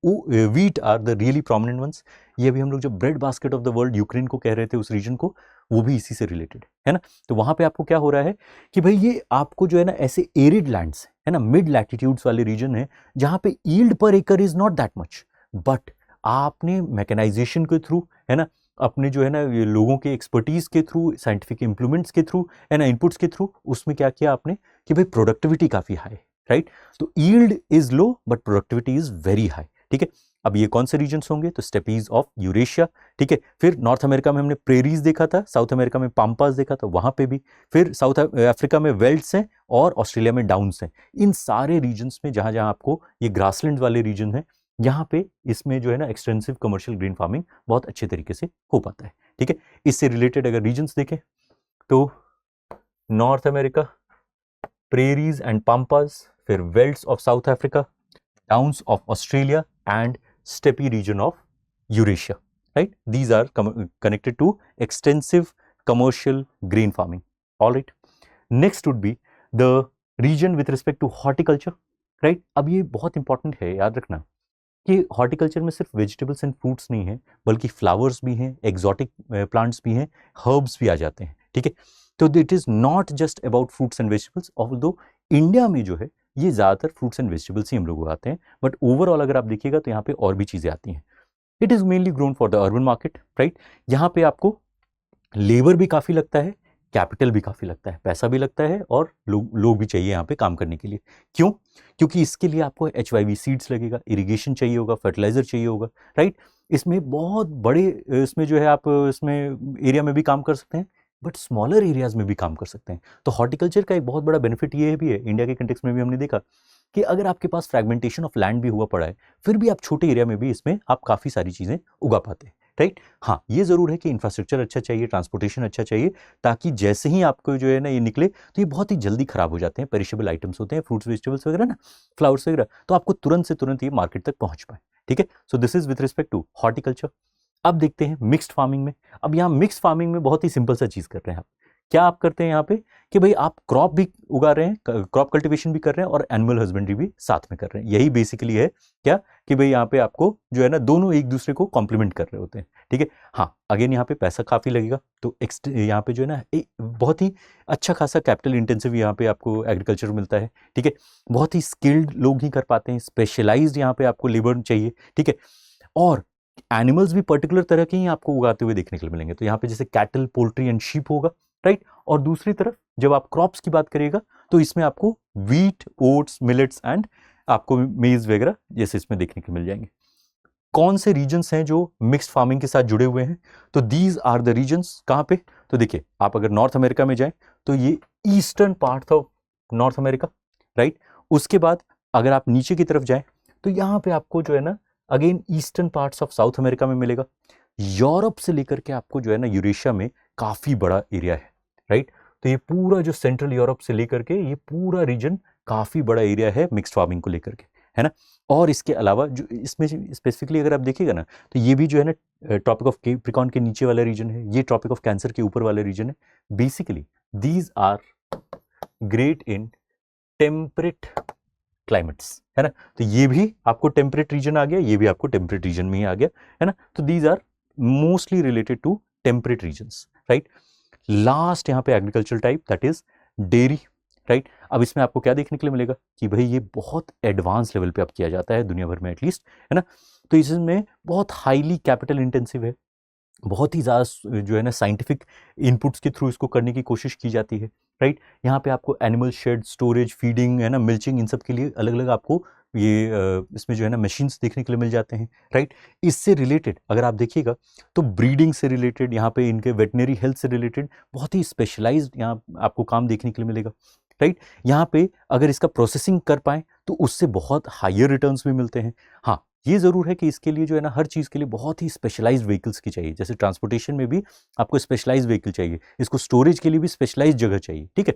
wheat are the really prominent ones. ये भी हम लोग जो bread basket of the world Ukraine को कह रहे थे उस रीजन को, वो भी इसी से रिलेटेड है ना। तो वहां पे आपको क्या हो रहा है कि भाई ये आपको जो है ना ऐसे एरिड लैंड्स है ना, मिड लैटिट्यूड्स वाले रीजन है जहां पे यील्ड पर एकड़ is not that much, but आपने मैकेनाइजेशन के थ्रू है ना, अपने जो है ना ये लोगों के एक्सपर्टीज के थ्रू, साइंटिफिक इंप्रूवमेंट्स के थ्रू है ना, इनपुट्स के थ्रू, उसमें क्या किया आपने कि भाई प्रोडक्टिविटी काफी हाई, राइट। तो yield is low but productivity is very high, ठीक है। अब ये कौन से रीजन्स होंगे, तो स्टेपीज ऑफ यूरेशिया, ठीक है। फिर नॉर्थ अमेरिका में हमने प्रेरीज देखा था, साउथ अमेरिका में पाम्पास देखा था, वहां पे भी। फिर साउथ अफ्रीका में वेल्ट्स हैं और ऑस्ट्रेलिया में डाउन्स हैं। इन सारे रीजन्स में जहां जहां आपको ये ग्रासलैंड वाले रीजन है, यहाँ पे इसमें जो है ना एक्सटेंसिव कमर्शियल ग्रीन फार्मिंग बहुत अच्छे तरीके से हो पाता है, ठीक है। इससे रिलेटेड अगर रीजन्स देखें तो north America, prairies and pampas, फिर veldts of south Africa, downs of Australia and steppe region of Eurasia, right? These are connected to extensive commercial green farming. All right. Next would be the region with respect to horticulture, right? अब ये बहुत इंपॉर्टेंट है, याद रखना कि हॉर्टिकल्चर में सिर्फ वेजिटेबल्स एंड फ्रूट्स नहीं है, बल्कि फ्लावर्स भी हैं, एक्सोटिक प्लांट्स भी हैं, हर्ब्स भी आ जाते हैं, ठीक है। तो it is not just about fruits and vegetables, although India में जो है ये ज़्यादातर फ्रूट्स एंड वेजिटेबल्स ही हम लोग उगाते हैं, बट ओवरऑल अगर आप देखिएगा तो यहाँ पे और भी चीज़ें आती हैं। It is mainly grown for the urban market, right. यहाँ पे आपको लेबर भी काफ़ी लगता है, कैपिटल भी काफ़ी लगता है, पैसा भी लगता है, और लोग भी चाहिए यहाँ पे काम करने के लिए। क्यों? क्योंकि इसके लिए आपको HYV सीड्स लगेगा, इरिगेशन चाहिए होगा, फर्टिलाइजर चाहिए होगा, राइट। इसमें बहुत बड़े इसमें जो है आप इसमें एरिया में भी काम कर सकते हैं, बट स्मॉलर एरियाज में भी काम कर सकते हैं। तो हॉर्टिकल्चर का एक बहुत बड़ा बेनिफिट ये भी है, इंडिया के कंटेक्स्ट में भी हमने देखा कि अगर आपके पास फ्रैगमेंटेशन ऑफ लैंड भी हुआ पड़ा है, फिर भी आप छोटे एरिया में भी इसमें आप काफ़ी सारी चीज़ें उगा पाते हैं, राइट। हाँ, ये ज़रूर है कि इंफ्रास्ट्रक्चर अच्छा चाहिए, ट्रांसपोर्टेशन अच्छा चाहिए, ताकि जैसे ही आपको जो है ना ये निकले तो ये बहुत ही जल्दी खराब हो जाते हैं, पेरिशेबल आइटम्स होते हैं, फ्रूट्स वेजिटेबल्स वगैरह ना, फ्लावर्स वगैरह, तो आपको तुरंत से तुरंत ये मार्केट तक पहुँच पाए, ठीक है। So this is with respect to horticulture. अब देखते हैं मिक्स्ड फार्मिंग में। अब यहाँ मिक्स्ड फार्मिंग में बहुत ही सिंपल सा चीज़ कर रहे हैं आप। क्या आप करते हैं यहाँ पे कि भाई आप क्रॉप भी उगा रहे हैं, क्रॉप कल्टीवेशन भी कर रहे हैं, और एनिमल हस्बेंड्री भी साथ में कर रहे हैं। यही बेसिकली है क्या कि भाई यहाँ पे आपको जो है ना दोनों एक दूसरे को कॉम्प्लीमेंट कर रहे होते हैं, ठीक है। हाँ, अगेन यहाँ पे पैसा काफ़ी लगेगा, तो यहाँ पे जो है ना बहुत ही अच्छा खासा कैपिटल इंटेंसिव यहाँ पे आपको एग्रीकल्चर मिलता है, ठीक है। बहुत ही स्किल्ड लोग ही कर पाते हैं, स्पेशलाइज्ड यहाँ पे आपको लेबर चाहिए, ठीक है। और एनिमल्स भी पर्टिकुलर तरह के ही आपको उगाते हुए देखने के लिए मिलेंगे। तो यहाँ पे जैसे कैटल, पोल्ट्री एंड शीप होगा, राइट। और दूसरी तरफ जब आप क्रॉप्स की बात करिएगा तो इसमें आपको व्हीट, ओट्स, मिलेट्स एंड आपको मेज वगैरह जैसे इसमें देखने को मिल जाएंगे। कौन से रीजन्स हैं जो मिक्स्ड फार्मिंग के साथ जुड़े हुए हैं, तो दीज आर द रीजन्स। कहाँ पे, तो देखिए आप अगर नॉर्थ अमेरिका में जाएं तो ये eastern part of north America, right. उसके बाद अगर आप नीचे की तरफ जाएं तो यहाँ पे आपको जो है ना again eastern parts of south America में मिलेगा। यूरोप से लेकर के आपको जो है ना यूरेशिया में काफ़ी बड़ा एरिया है, राइट। तो ये पूरा जो सेंट्रल यूरोप से लेकर के ये पूरा रीजन काफ़ी बड़ा एरिया है मिक्स्ड फार्मिंग को लेकर के, है ना। और इसके अलावा जो इसमें स्पेसिफिकली अगर आप देखिएगा ना तो ये भी जो है ना ट्रॉपिक ऑफ कैप्रिकॉर्न के नीचे वाला रीजन है, ये ट्रॉपिक ऑफ कैंसर के ऊपर वाला रीजन है। Basically these are great in temperate climates, है ना। तो ये भी आपको टेम्परेट रीजन आ गया, ये भी आपको टेम्परेट रीजन में ही आ गया, है ना। तो these are mostly related to temperate regions, right. Last यहाँ पे agriculture type that is dairy, right. अब इसमें आपको क्या देखने के लिए मिलेगा कि भाई ये बहुत एडवांस लेवल पे अब किया जाता है दुनिया भर में एटलीस्ट, है ना। तो इसमें बहुत हाईली कैपिटल इंटेंसिव है, बहुत ही ज़्यादा जो है ना साइंटिफिक इनपुट्स के थ्रू इसको करने की कोशिश की जाती है, राइट। यहाँ पे आपको एनिमल शेड, स्टोरेज, फीडिंग, है ना, मिल्चिंग, इन सब के लिए अलग अलग आपको ये इसमें जो है ना मशीन्स देखने के लिए मिल जाते हैं, राइट। इससे रिलेटेड अगर आप देखिएगा तो ब्रीडिंग से रिलेटेड, यहाँ पे इनके वेटनरी हेल्थ से रिलेटेड बहुत ही स्पेशलाइज्ड यहाँ आपको काम देखने के लिए मिलेगा, राइट। यहाँ पे अगर इसका प्रोसेसिंग कर पाएँ तो उससे बहुत हायर रिटर्न्स भी मिलते हैं। हाँ, ये ज़रूर है कि इसके लिए जो है ना हर चीज़ के लिए बहुत ही स्पेशलाइज्ड व्हीकल्स की चाहिए, जैसे ट्रांसपोर्टेशन में भी आपको स्पेशलाइज्ड व्हीकल चाहिए, इसको स्टोरेज के लिए भी स्पेशलाइज्ड जगह चाहिए, ठीक है।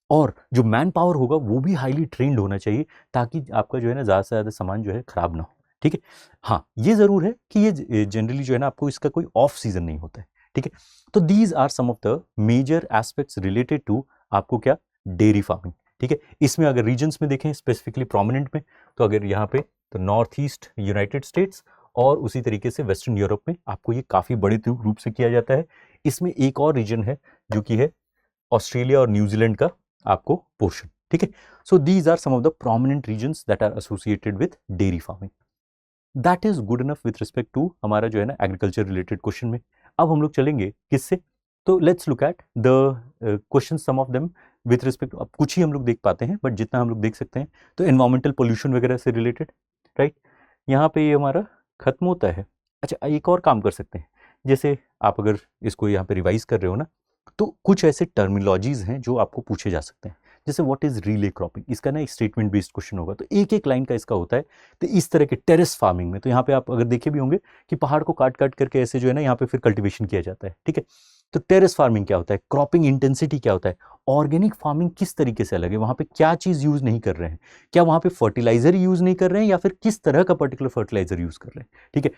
और जो मैन पावर होगा वो भी हाईली ट्रेंड होना चाहिए, ताकि आपका जो है ना ज़्यादा से ज़्यादा सामान जो है ख़राब ना हो, ठीक है। हाँ, ये ज़रूर है कि ये जनरली जो है ना आपको इसका कोई ऑफ सीज़न नहीं होता है, ठीक है। तो these are some of the major aspects related to आपको क्या, डेयरी फार्मिंग। ठीक है, इसमें अगर रीजन्स में देखें स्पेसिफिकली प्रोमिनेंट में, तो अगर यहाँ पे तो नॉर्थ ईस्ट यूनाइटेड स्टेट्स और उसी तरीके से वेस्टर्न यूरोप में आपको ये काफी बड़े रूप से किया जाता है। इसमें एक और रीजन है जो कि है ऑस्ट्रेलिया और न्यूजीलैंड का आपको पोर्शन। ठीक है, so these are some of the prominent regions that are associated with dairy farming. That is good enough with respect to हमारा जो है ना एग्रीकल्चर रिलेटेड क्वेश्चन में। अब हम लोग चलेंगे किससे, तो let's look at the question some of them with respect. अब कुछ ही हम लोग देख पाते हैं बट जितना हम लोग देख सकते हैं, तो एनवायरमेंटल पोल्यूशन वगैरह से रिलेटेड, राइट, यहाँ पे ये हमारा खत्म होता है। अच्छा, एक और काम कर सकते हैं, जैसे आप अगर इसको यहाँ पे रिवाइज कर रहे हो ना, तो कुछ ऐसे टर्मिनोलॉजीज हैं जो आपको पूछे जा सकते हैं। जैसे व्हाट इज रिले क्रॉपिंग, इसका ना एक स्टेटमेंट बेस्ड क्वेश्चन होगा, तो एक एक लाइन का इसका होता है। तो इस तरह के टेरेस फार्मिंग में, तो यहाँ पे आप अगर देखे भी होंगे कि पहाड़ को काट काट करके ऐसे जो है ना यहाँ पे फिर कल्टीवेशन किया जाता है। ठीक है, तो टेरेस फार्मिंग क्या होता है, क्रॉपिंग इंटेंसिटी क्या होता है, ऑर्गेनिक फार्मिंग किस तरीके से अलग है, वहां पे क्या चीज यूज नहीं कर रहे हैं, क्या वहां पे फर्टिलाइजर यूज नहीं कर रहे हैं या फिर किस तरह का पर्टिकुलर फर्टिलाइजर यूज कर रहे हैं। ठीक है,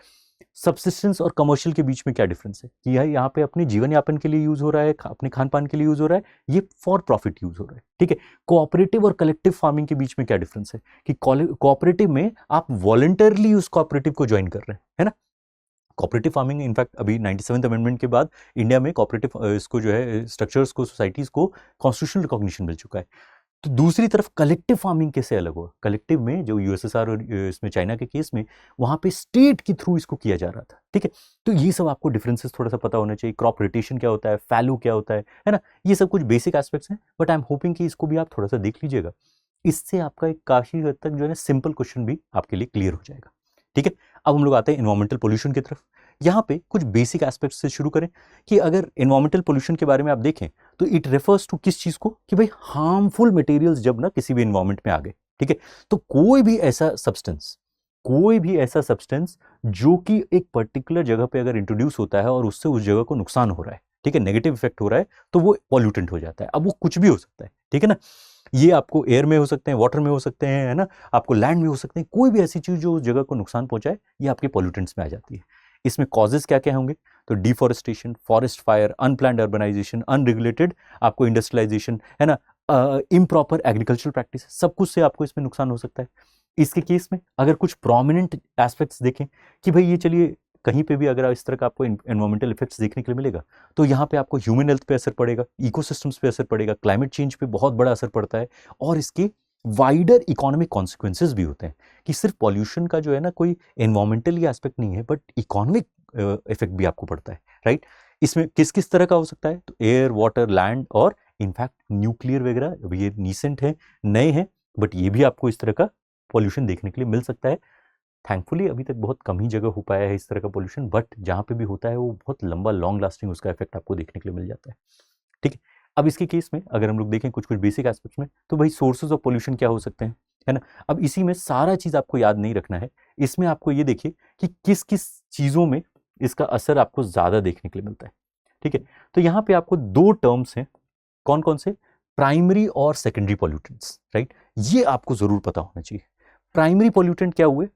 सब्सिस्टेंस और कमर्शियल के बीच में क्या डिफरेंस है, कि यह यहाँ पे अपने जीवन यापन के लिए यूज हो रहा है, अपने खान पान के लिए यूज हो रहा है, ये फॉर प्रॉफिट यूज हो रहा है। ठीक है, कोऑपरेटिव और कलेक्टिव फार्मिंग के बीच में क्या डिफरेंस है, कि कोऑपरेटिव में आप वॉलंटरली उस कोऑपरेटिव को ज्वाइन कर रहे हैं, है ना। कोऑपरेटिव फार्मिंग इनफैक्ट अभी 97th अमेंडमेंट के बाद इंडिया में कोऑपरेटिव इसको जो है स्ट्रक्चर्स को, सोसाइटीज को कॉन्स्टिट्यूशनल रिकॉग्निशन मिल चुका है। तो दूसरी तरफ कलेक्टिव फार्मिंग कैसे अलग हुआ, कलेक्टिव में जो यूएसएसआर और इसमें चाइना के केस में वहां पे स्टेट के थ्रू इसको किया जा रहा था। ठीक है, तो ये सब आपको डिफरेंसेस थोड़ा सा पता होना चाहिए। क्रॉप रोटेशन क्या होता है, फैलो क्या होता है ना, ये सब कुछ बेसिक एस्पेक्ट्स हैं, बट आई एम होपिंग कि इसको भी आप थोड़ा सा देख लीजिएगा। इससे आपका एक काफी हद तक जो है सिंपल क्वेश्चन भी आपके लिए क्लियर हो जाएगा। ठीक है, अब हम लोग आते हैं एनवायरमेंटल पोल्यूशन की तरफ। यहाँ पे कुछ बेसिक एस्पेक्ट्स से शुरू करें कि अगर एनवायरमेंटल पोल्यूशन के बारे में आप देखें तो इट रेफर्स टू किस चीज को, कि भाई हार्मफुल मटेरियल्स जब ना किसी भी एनवायरमेंट में आ गए। ठीक है, तो कोई भी ऐसा सब्सटेंस जो कि एक पर्टिकुलर जगह पे अगर इंट्रोड्यूस होता है और उससे उस जगह को नुकसान हो रहा है, ठीक है, नेगेटिव इफेक्ट हो रहा है, तो वो पॉल्यूटेंट हो जाता है। अब वो कुछ भी हो सकता है, ठीक है ना, ये आपको एयर में हो सकते हैं, वाटर में हो सकते हैं, है ना, आपको लैंड में हो सकते हैं, कोई भी ऐसी चीज जो उस जगह को नुकसान पहुंचाए, ये आपके पॉल्यूटेंट्स में आ जाती है। इसमें कॉजेज क्या क्या होंगे, तो deforestation, forest fire, unplanned urbanization, unregulated आपको इंडस्ट्रियलाइजेशन, है ना, इम्प्रॉपर एग्रीकल्चरल प्रैक्टिस, सब कुछ से आपको इसमें नुकसान हो सकता है। इसके केस में अगर कुछ प्रोमिनेंट एस्पेक्ट्स देखें कि भाई ये चलिए कहीं पे भी अगर इस तरह का आपको एनवायरमेंटल इफेक्ट्स देखने के लिए मिलेगा, तो यहाँ पे आपको ह्यूमन हेल्थ पे असर पड़ेगा, इकोसिस्टम्स पे असर पड़ेगा, क्लाइमेट चेंज पे बहुत बड़ा असर पड़ता है, और इसके वाइडर इकोनॉमिक कॉन्सिक्वेंसेज भी होते हैं, कि सिर्फ पॉल्यूशन का जो है ना कोई एनवायरमेंटल एस्पेक्ट नहीं है, बट इकोनॉमिक इफेक्ट भी आपको पड़ता है, राइट। इसमें किस किस तरह का हो सकता है, तो एयर, वाटर, लैंड और इनफैक्ट न्यूक्लियर वगैरह, ये नीसेंट है, नए हैं, बट ये भी आपको इस तरह का पॉल्यूशन देखने के लिए मिल सकता है। थैंकफुली अभी तक बहुत कम ही जगह हो पाया है इस तरह का पॉल्यूशन, बट जहाँ पे भी होता है वो बहुत लंबा, लॉन्ग लास्टिंग उसका इफेक्ट आपको देखने के लिए मिल जाता है। ठीक है, अब इसके केस में अगर हम लोग देखें कुछ कुछ बेसिक एस्पेक्ट्स में, तो भाई सोर्सेज ऑफ पॉल्यूशन क्या हो सकते हैं, है ना। अब इसी में सारा चीज आपको याद नहीं रखना है, इसमें आपको ये देखिए कि किस किस चीजों में इसका असर आपको ज्यादा देखने के लिए मिलता है। ठीक है, तो यहाँ पे आपको दो टर्म्स हैं, कौन कौन से, प्राइमरी और सेकेंडरी पॉल्यूटेंट्स, राइट, ये आपको जरूर पता होना चाहिए। प्राइमरी पॉल्यूटेंट क्या हुए,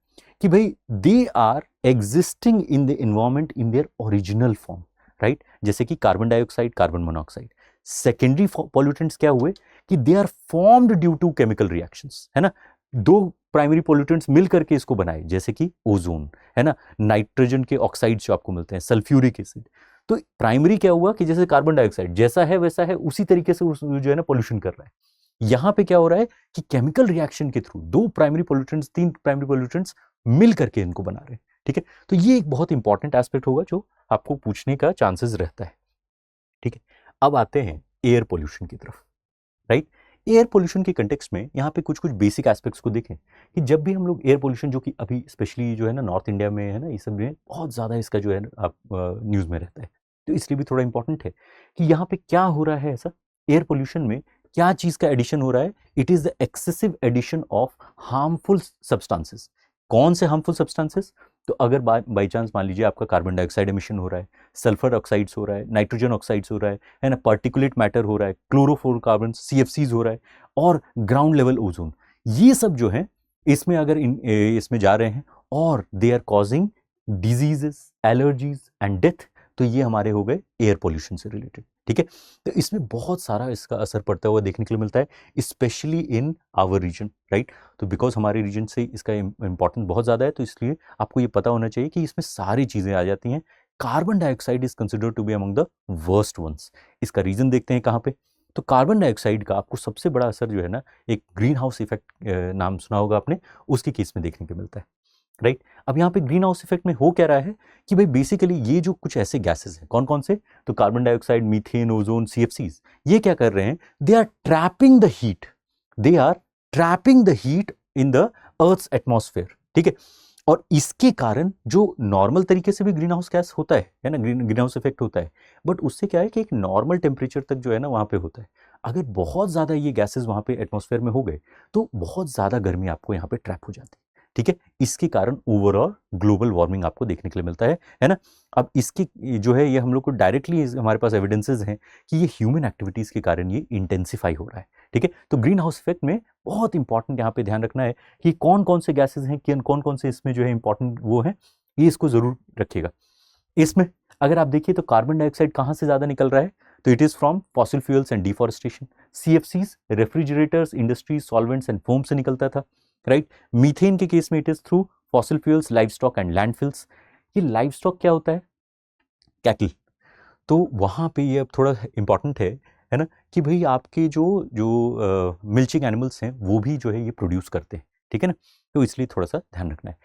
कि भाई they are existing in the environment in their original form, right, जैसे कि carbon dioxide, carbon monoxide. Secondary pollutants क्या हुए, कि they are formed due to chemical reactions, है ना, दो प्राइमरी पॉल्यूटेंट्स मिल करके इसको बनाए, जैसे कि ओजोन, है ना, नाइट्रोजन के ऑक्साइड जो आपको मिलते हैं, सल्फ्यूरिक एसिड। तो प्राइमरी क्या हुआ, कि जैसे कार्बन डाइऑक्साइड जैसा है वैसा है, उसी तरीके से जो है ना पॉल्यूशन कर रहा है। यहां पे क्या हो रहा है, कि केमिकल रिएक्शन के थ्रू दो प्राइमरी पॉल्यूटेंट्स, तीन प्राइमरी पॉल्यूटेंट्स मिल करके इनको बना रहे हैं। ठीक है, तो ये एक बहुत इंपॉर्टेंट एस्पेक्ट होगा जो आपको पूछने का चांसेस रहता है। ठीक है, अब आते हैं एयर पोल्यूशन की तरफ, राइट। एयर पोल्यूशन के कंटेक्स्ट में यहाँ पे कुछ कुछ बेसिक एस्पेक्ट्स को देखें, कि जब भी हम लोग एयर पोल्यूशन, जो कि अभी स्पेशली जो है ना नॉर्थ इंडिया में है ना, ये सब में बहुत ज़्यादा इसका जो है ना आप न्यूज़ में रहता है, तो इसलिए भी थोड़ा इंपॉर्टेंट है कि यहाँ पे क्या हो रहा है ऐसा, एयर पोल्यूशन में क्या चीज़ का एडिशन हो रहा है, it is the excessive addition of harmful substances. कौन से हार्मफुल सब्सटेंसेस, तो अगर बाई चांस मान लीजिए आपका कार्बन डाइऑक्साइड एमिशन हो रहा है, सल्फर ऑक्साइड्स हो रहा है, नाइट्रोजन ऑक्साइड्स हो रहा है ना, पार्टिकुलेट मैटर हो रहा है, क्लोरोफ्लोरोकार्बन, CFCs हो रहा है, और ग्राउंड लेवल ओजोन, ये सब जो है इसमें अगर इसमें जा रहे हैं और they are causing diseases, allergies and death, तो ये हमारे हो गए एयर पोल्यूशन से रिलेटेड। ठीक है, तो इसमें बहुत सारा इसका असर पड़ता हुआ देखने के लिए मिलता है, specially in our region, right. तो बिकॉज हमारे रीजन से इसका इंपॉर्टेंस बहुत ज़्यादा है, तो इसलिए आपको ये पता होना चाहिए कि इसमें सारी चीज़ें आ जाती हैं। Carbon dioxide is considered to be among the worst ones. इसका रीजन देखते हैं कहाँ पे। तो कार्बन डाइऑक्साइड का आपको सबसे बड़ा असर जो है ना, एक ग्रीन हाउस इफेक्ट नाम सुना होगा आपने, उसके केस में देखने को मिलता है, राइट। अब यहाँ पे ग्रीन हाउस इफेक्ट में हो क्या रहा है कि भाई बेसिकली ये जो कुछ ऐसे गैसेस हैं, कौन कौन से, तो carbon dioxide, methane, ozone, CFCs, ये क्या कर रहे हैं, they are trapping the heat, they are trapping the heat in the earth's atmosphere. ठीक है, और इसके कारण जो नॉर्मल तरीके से भी ग्रीन हाउस गैस होता है ना, ग्रीन हाउस इफेक्ट होता है, बट उससे क्या है कि एक नॉर्मल टेम्परेचर तक जो है ना वहाँ पे होता है। अगर बहुत ज़्यादा ये गैसेस वहाँ पे एटमॉस्फेयर में हो गए तो बहुत ज़्यादा गर्मी आपको यहाँ पे ट्रैप हो जाती है। ठीक है, इसके कारण ओवरऑल ग्लोबल वार्मिंग आपको देखने के लिए मिलता है ना। अब इसकी जो है ये हम लोग को डायरेक्टली हमारे पास एविडेंसेस हैं कि ये ह्यूमन एक्टिविटीज़ के कारण ये इंटेंसिफाई हो रहा है। ठीक है, तो ग्रीन हाउस इफेक्ट में बहुत इंपॉर्टेंट यहाँ पे ध्यान रखना है कि कौन कौन से गैसेज हैं, कि कौन कौन से इसमें जो है इंपॉर्टेंट वो है, ये इसको जरूर रखिएगा। इसमें अगर आप देखिए तो कार्बन डाइऑक्साइड कहाँ से ज़्यादा निकल रहा है, तो it is from fossil fuels and deforestation. CFCs refrigerators, industries, solvents and foam से निकलता था, राइट। मीथेन के केस में it is through fossil fuels, livestock and landfills. ये लाइव स्टॉक क्या होता है, कैटल। तो वहाँ पे ये अब थोड़ा इंपॉर्टेंट है ना, कि भाई आपके जो जो मिल्चिंग एनिमल्स हैं वो भी जो है ये प्रोड्यूस करते हैं। ठीक है ना, तो इसलिए थोड़ा सा ध्यान रखना है।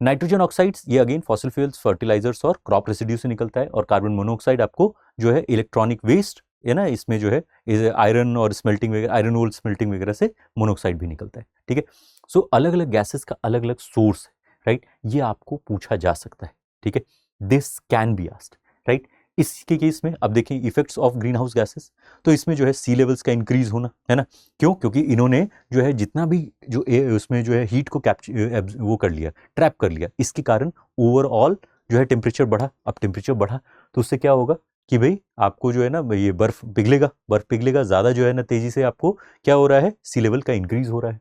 नाइट्रोजन ऑक्साइड्स, ये अगेन फॉसिल फ्यूल्स, फर्टिलाइजर्स और क्रॉप रेसिड्यू से निकलता है। और कार्बन मोनोऑक्साइड आपको जो है इलेक्ट्रॉनिक वेस्ट है ना, इसमें जो है आयरन और स्मेल्टिंग वगैरह, आयरन ओर स्मेल्टिंग वगैरह से मोनोऑक्साइड भी निकलता है। ठीक है, सो अलग अलग गैसेस का अलग अलग सोर्स है, राइट, ये आपको पूछा जा सकता है। ठीक है, this can be asked, right. इसके केस में अब देखें effects of green house gases, तो इसमें जो है सी लेवल्स का इंक्रीज होना, है ना, क्यों, क्योंकि इन्होंने जो है जितना भी जो उसमें जो है हीट को कैप्चर वो कर लिया, ट्रैप कर लिया, इसके कारण ओवरऑल जो है टेम्परेचर बढ़ा। अब टेम्परेचर बढ़ा तो उससे क्या होगा कि भाई आपको जो है ना ये बर्फ पिघलेगा ज़्यादा, जो है ना तेजी से आपको क्या हो रहा है, सी लेवल का इंक्रीज हो रहा है,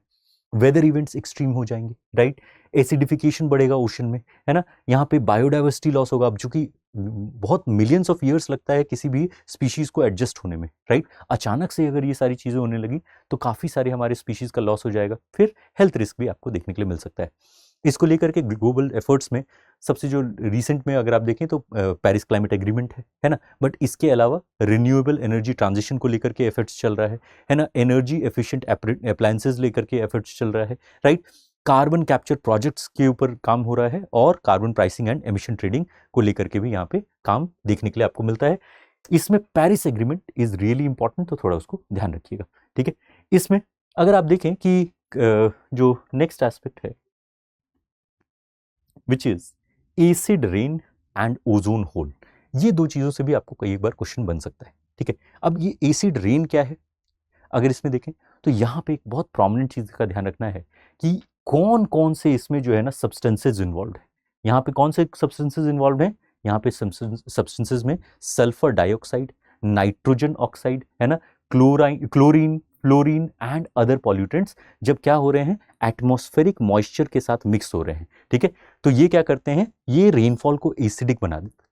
वेदर इवेंट्स एक्सट्रीम हो जाएंगे, राइट। एसिडिफिकेशन बढ़ेगा ओशन में, है ना, यहाँ पे बायोडाइवर्सिटी लॉस होगा। अब चूंकि बहुत मिलियंस ऑफ ईयर्स लगता है किसी भी स्पीशीज को एडजस्ट होने में, राइट। अचानक से अगर ये सारी चीज़ें होने लगी तो काफ़ी सारे हमारे स्पीशीज का लॉस हो जाएगा, फिर हेल्थ रिस्क भी आपको देखने के लिए मिल सकता है। इसको लेकर के ग्लोबल एफर्ट्स में सबसे जो रिसेंट में अगर आप देखें तो पेरिस क्लाइमेट एग्रीमेंट है ना, बट इसके अलावा रिन्यूएबल एनर्जी ट्रांजिशन को लेकर के एफर्ट्स चल रहा है ना, एनर्जी एफिशिएंट अप्लायंसेस लेकर के एफर्ट्स चल रहा है, राइट। कार्बन कैप्चर प्रोजेक्ट्स के ऊपर काम हो रहा है और carbon pricing and emission trading को लेकर के भी यहाँ पे काम देखने के लिए आपको मिलता है। इसमें Paris agreement is really important, तो थोड़ा उसको ध्यान रखिएगा। ठीक है, इसमें अगर आप देखें कि जो नेक्स्ट एस्पेक्ट है which is acid rain and ozone hole, ये दो चीजों से भी आपको कई बार क्वेश्चन बन सकता है। ठीक है, अब ये एसिड रेन क्या है, अगर इसमें देखें तो यहाँ पे एक बहुत प्रोमिनेंट चीज का ध्यान रखना है कि कौन कौन से इसमें जो है ना सब्सटेंसेज इन्वॉल्व है। यहाँ पे कौन से सब्सटेंसेज इन्वॉल्व हैं, यहाँ पे सब्सटेंसेज में सल्फर डाइऑक्साइड, नाइट्रोजन ऑक्साइड, है ना, chlorine, fluorine and other pollutants जब क्या हो रहे हैं, एटमॉस्फेरिक मॉइस्चर के साथ मिक्स हो रहे हैं। ठीक है, तो ये क्या करते हैं, ये रेनफॉल को एसिडिक बना देते हैं।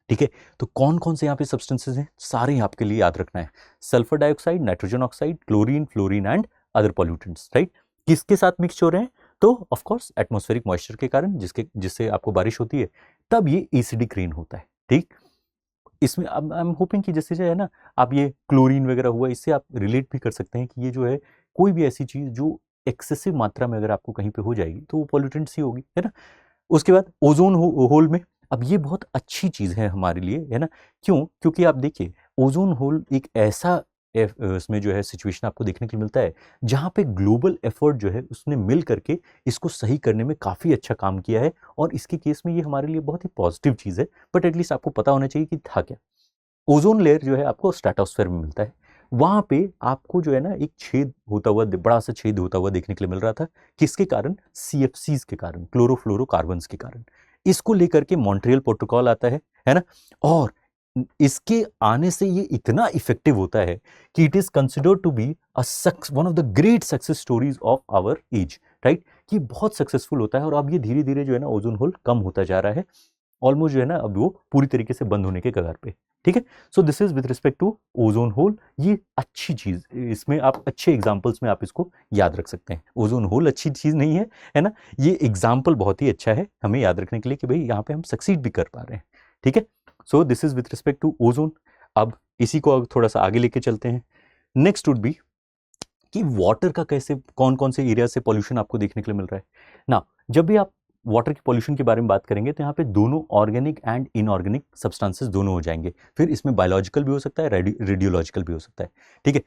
ठीक है, तो कौन कौन से यहाँ पे सब्सटेंसेस हैं, सारे आपके लिए याद रखना है, sulphur dioxide, nitrogen oxide, chlorine, fluorine and other pollutants, right. किसके साथ मिक्स हो रहे हैं, तो ऑफ कोर्स एटमॉस्फेरिक मॉइस्चर के कारण, जिससे आपको बारिश होती है तब ये एसिडिक रेन होता है। ठीक, इसमें अब आई एम होपिंग कि जैसे जो है ना, आप ये क्लोरीन वगैरह हुआ, इससे आप रिलेट भी कर सकते हैं कि ये जो है कोई भी ऐसी चीज जो एक्सेसिव मात्रा में अगर आपको कहीं पे हो जाएगी तो वो पॉल्यूटेंट्स ही होगी, है ना। उसके बाद ओजोन होल में, अब ये बहुत अच्छी चीज़ है हमारे लिए, है ना, क्यों, क्योंकि आप देखिए ओजोन होल एक ऐसा इसमें जो है सिचुएशन आपको देखने के लिए मिलता है जहाँ पे ग्लोबल एफर्ट जो है उसने मिल करके इसको सही करने में काफ़ी अच्छा काम किया है, और इसके केस में ये हमारे लिए बहुत ही पॉजिटिव चीज़ है। बट एटलीस्ट आपको पता होना चाहिए कि था क्या। ओजोन लेयर जो है आपको स्ट्रेटोस्फेयर में मिलता है, वहां पे आपको जो है ना एक छेद होता हुआ, बड़ा सा छेद होता हुआ देखने के लिए मिल रहा था, किसके कारण, सीएफसीज के कारण, क्लोरोफ्लोरोकार्बन्स के कारण। इसको लेकर के मॉन्ट्रियल प्रोटोकॉल आता है ना, और इसके आने से ये इतना इफेक्टिव होता है कि it is considered to be one of the great success stories of our age, right, कि बहुत सक्सेसफुल होता है। और अब ये धीरे धीरे जो है ना ओजोन होल कम होता जा रहा है, ऑलमोस्ट जो है ना अब वो पूरी तरीके से बंद होने के कगार पे, ठीक है। So this is with respect to ozone hole. ये अच्छी चीज, इसमें आप अच्छे एग्जांपल्स में आप इसको याद रख सकते हैं। ओजोन होल अच्छी चीज नहीं है ना, ये एग्जाम्पल बहुत ही अच्छा है हमें याद रखने के लिए कि भाई यहाँ पे हम सक्सीड भी कर पा रहे हैं, ठीक है। So this is with respect to ozone. अब इसी को थोड़ा सा आगे लेके चलते हैं। नेक्स्ट वुड बी कि वाटर का कैसे, कौन कौन से एरिया से पॉल्यूशन आपको देखने के लिए मिल रहा है ना। जब भी आप वाटर की पॉल्यूशन के बारे में बात करेंगे तो यहाँ पे दोनों ऑर्गेनिक एंड इनऑर्गेनिक सब्सटेंसेस दोनों हो जाएंगे। फिर इसमें बायोलॉजिकल भी हो सकता है, रेडियोलॉजिकल भी हो सकता है, ठीक है।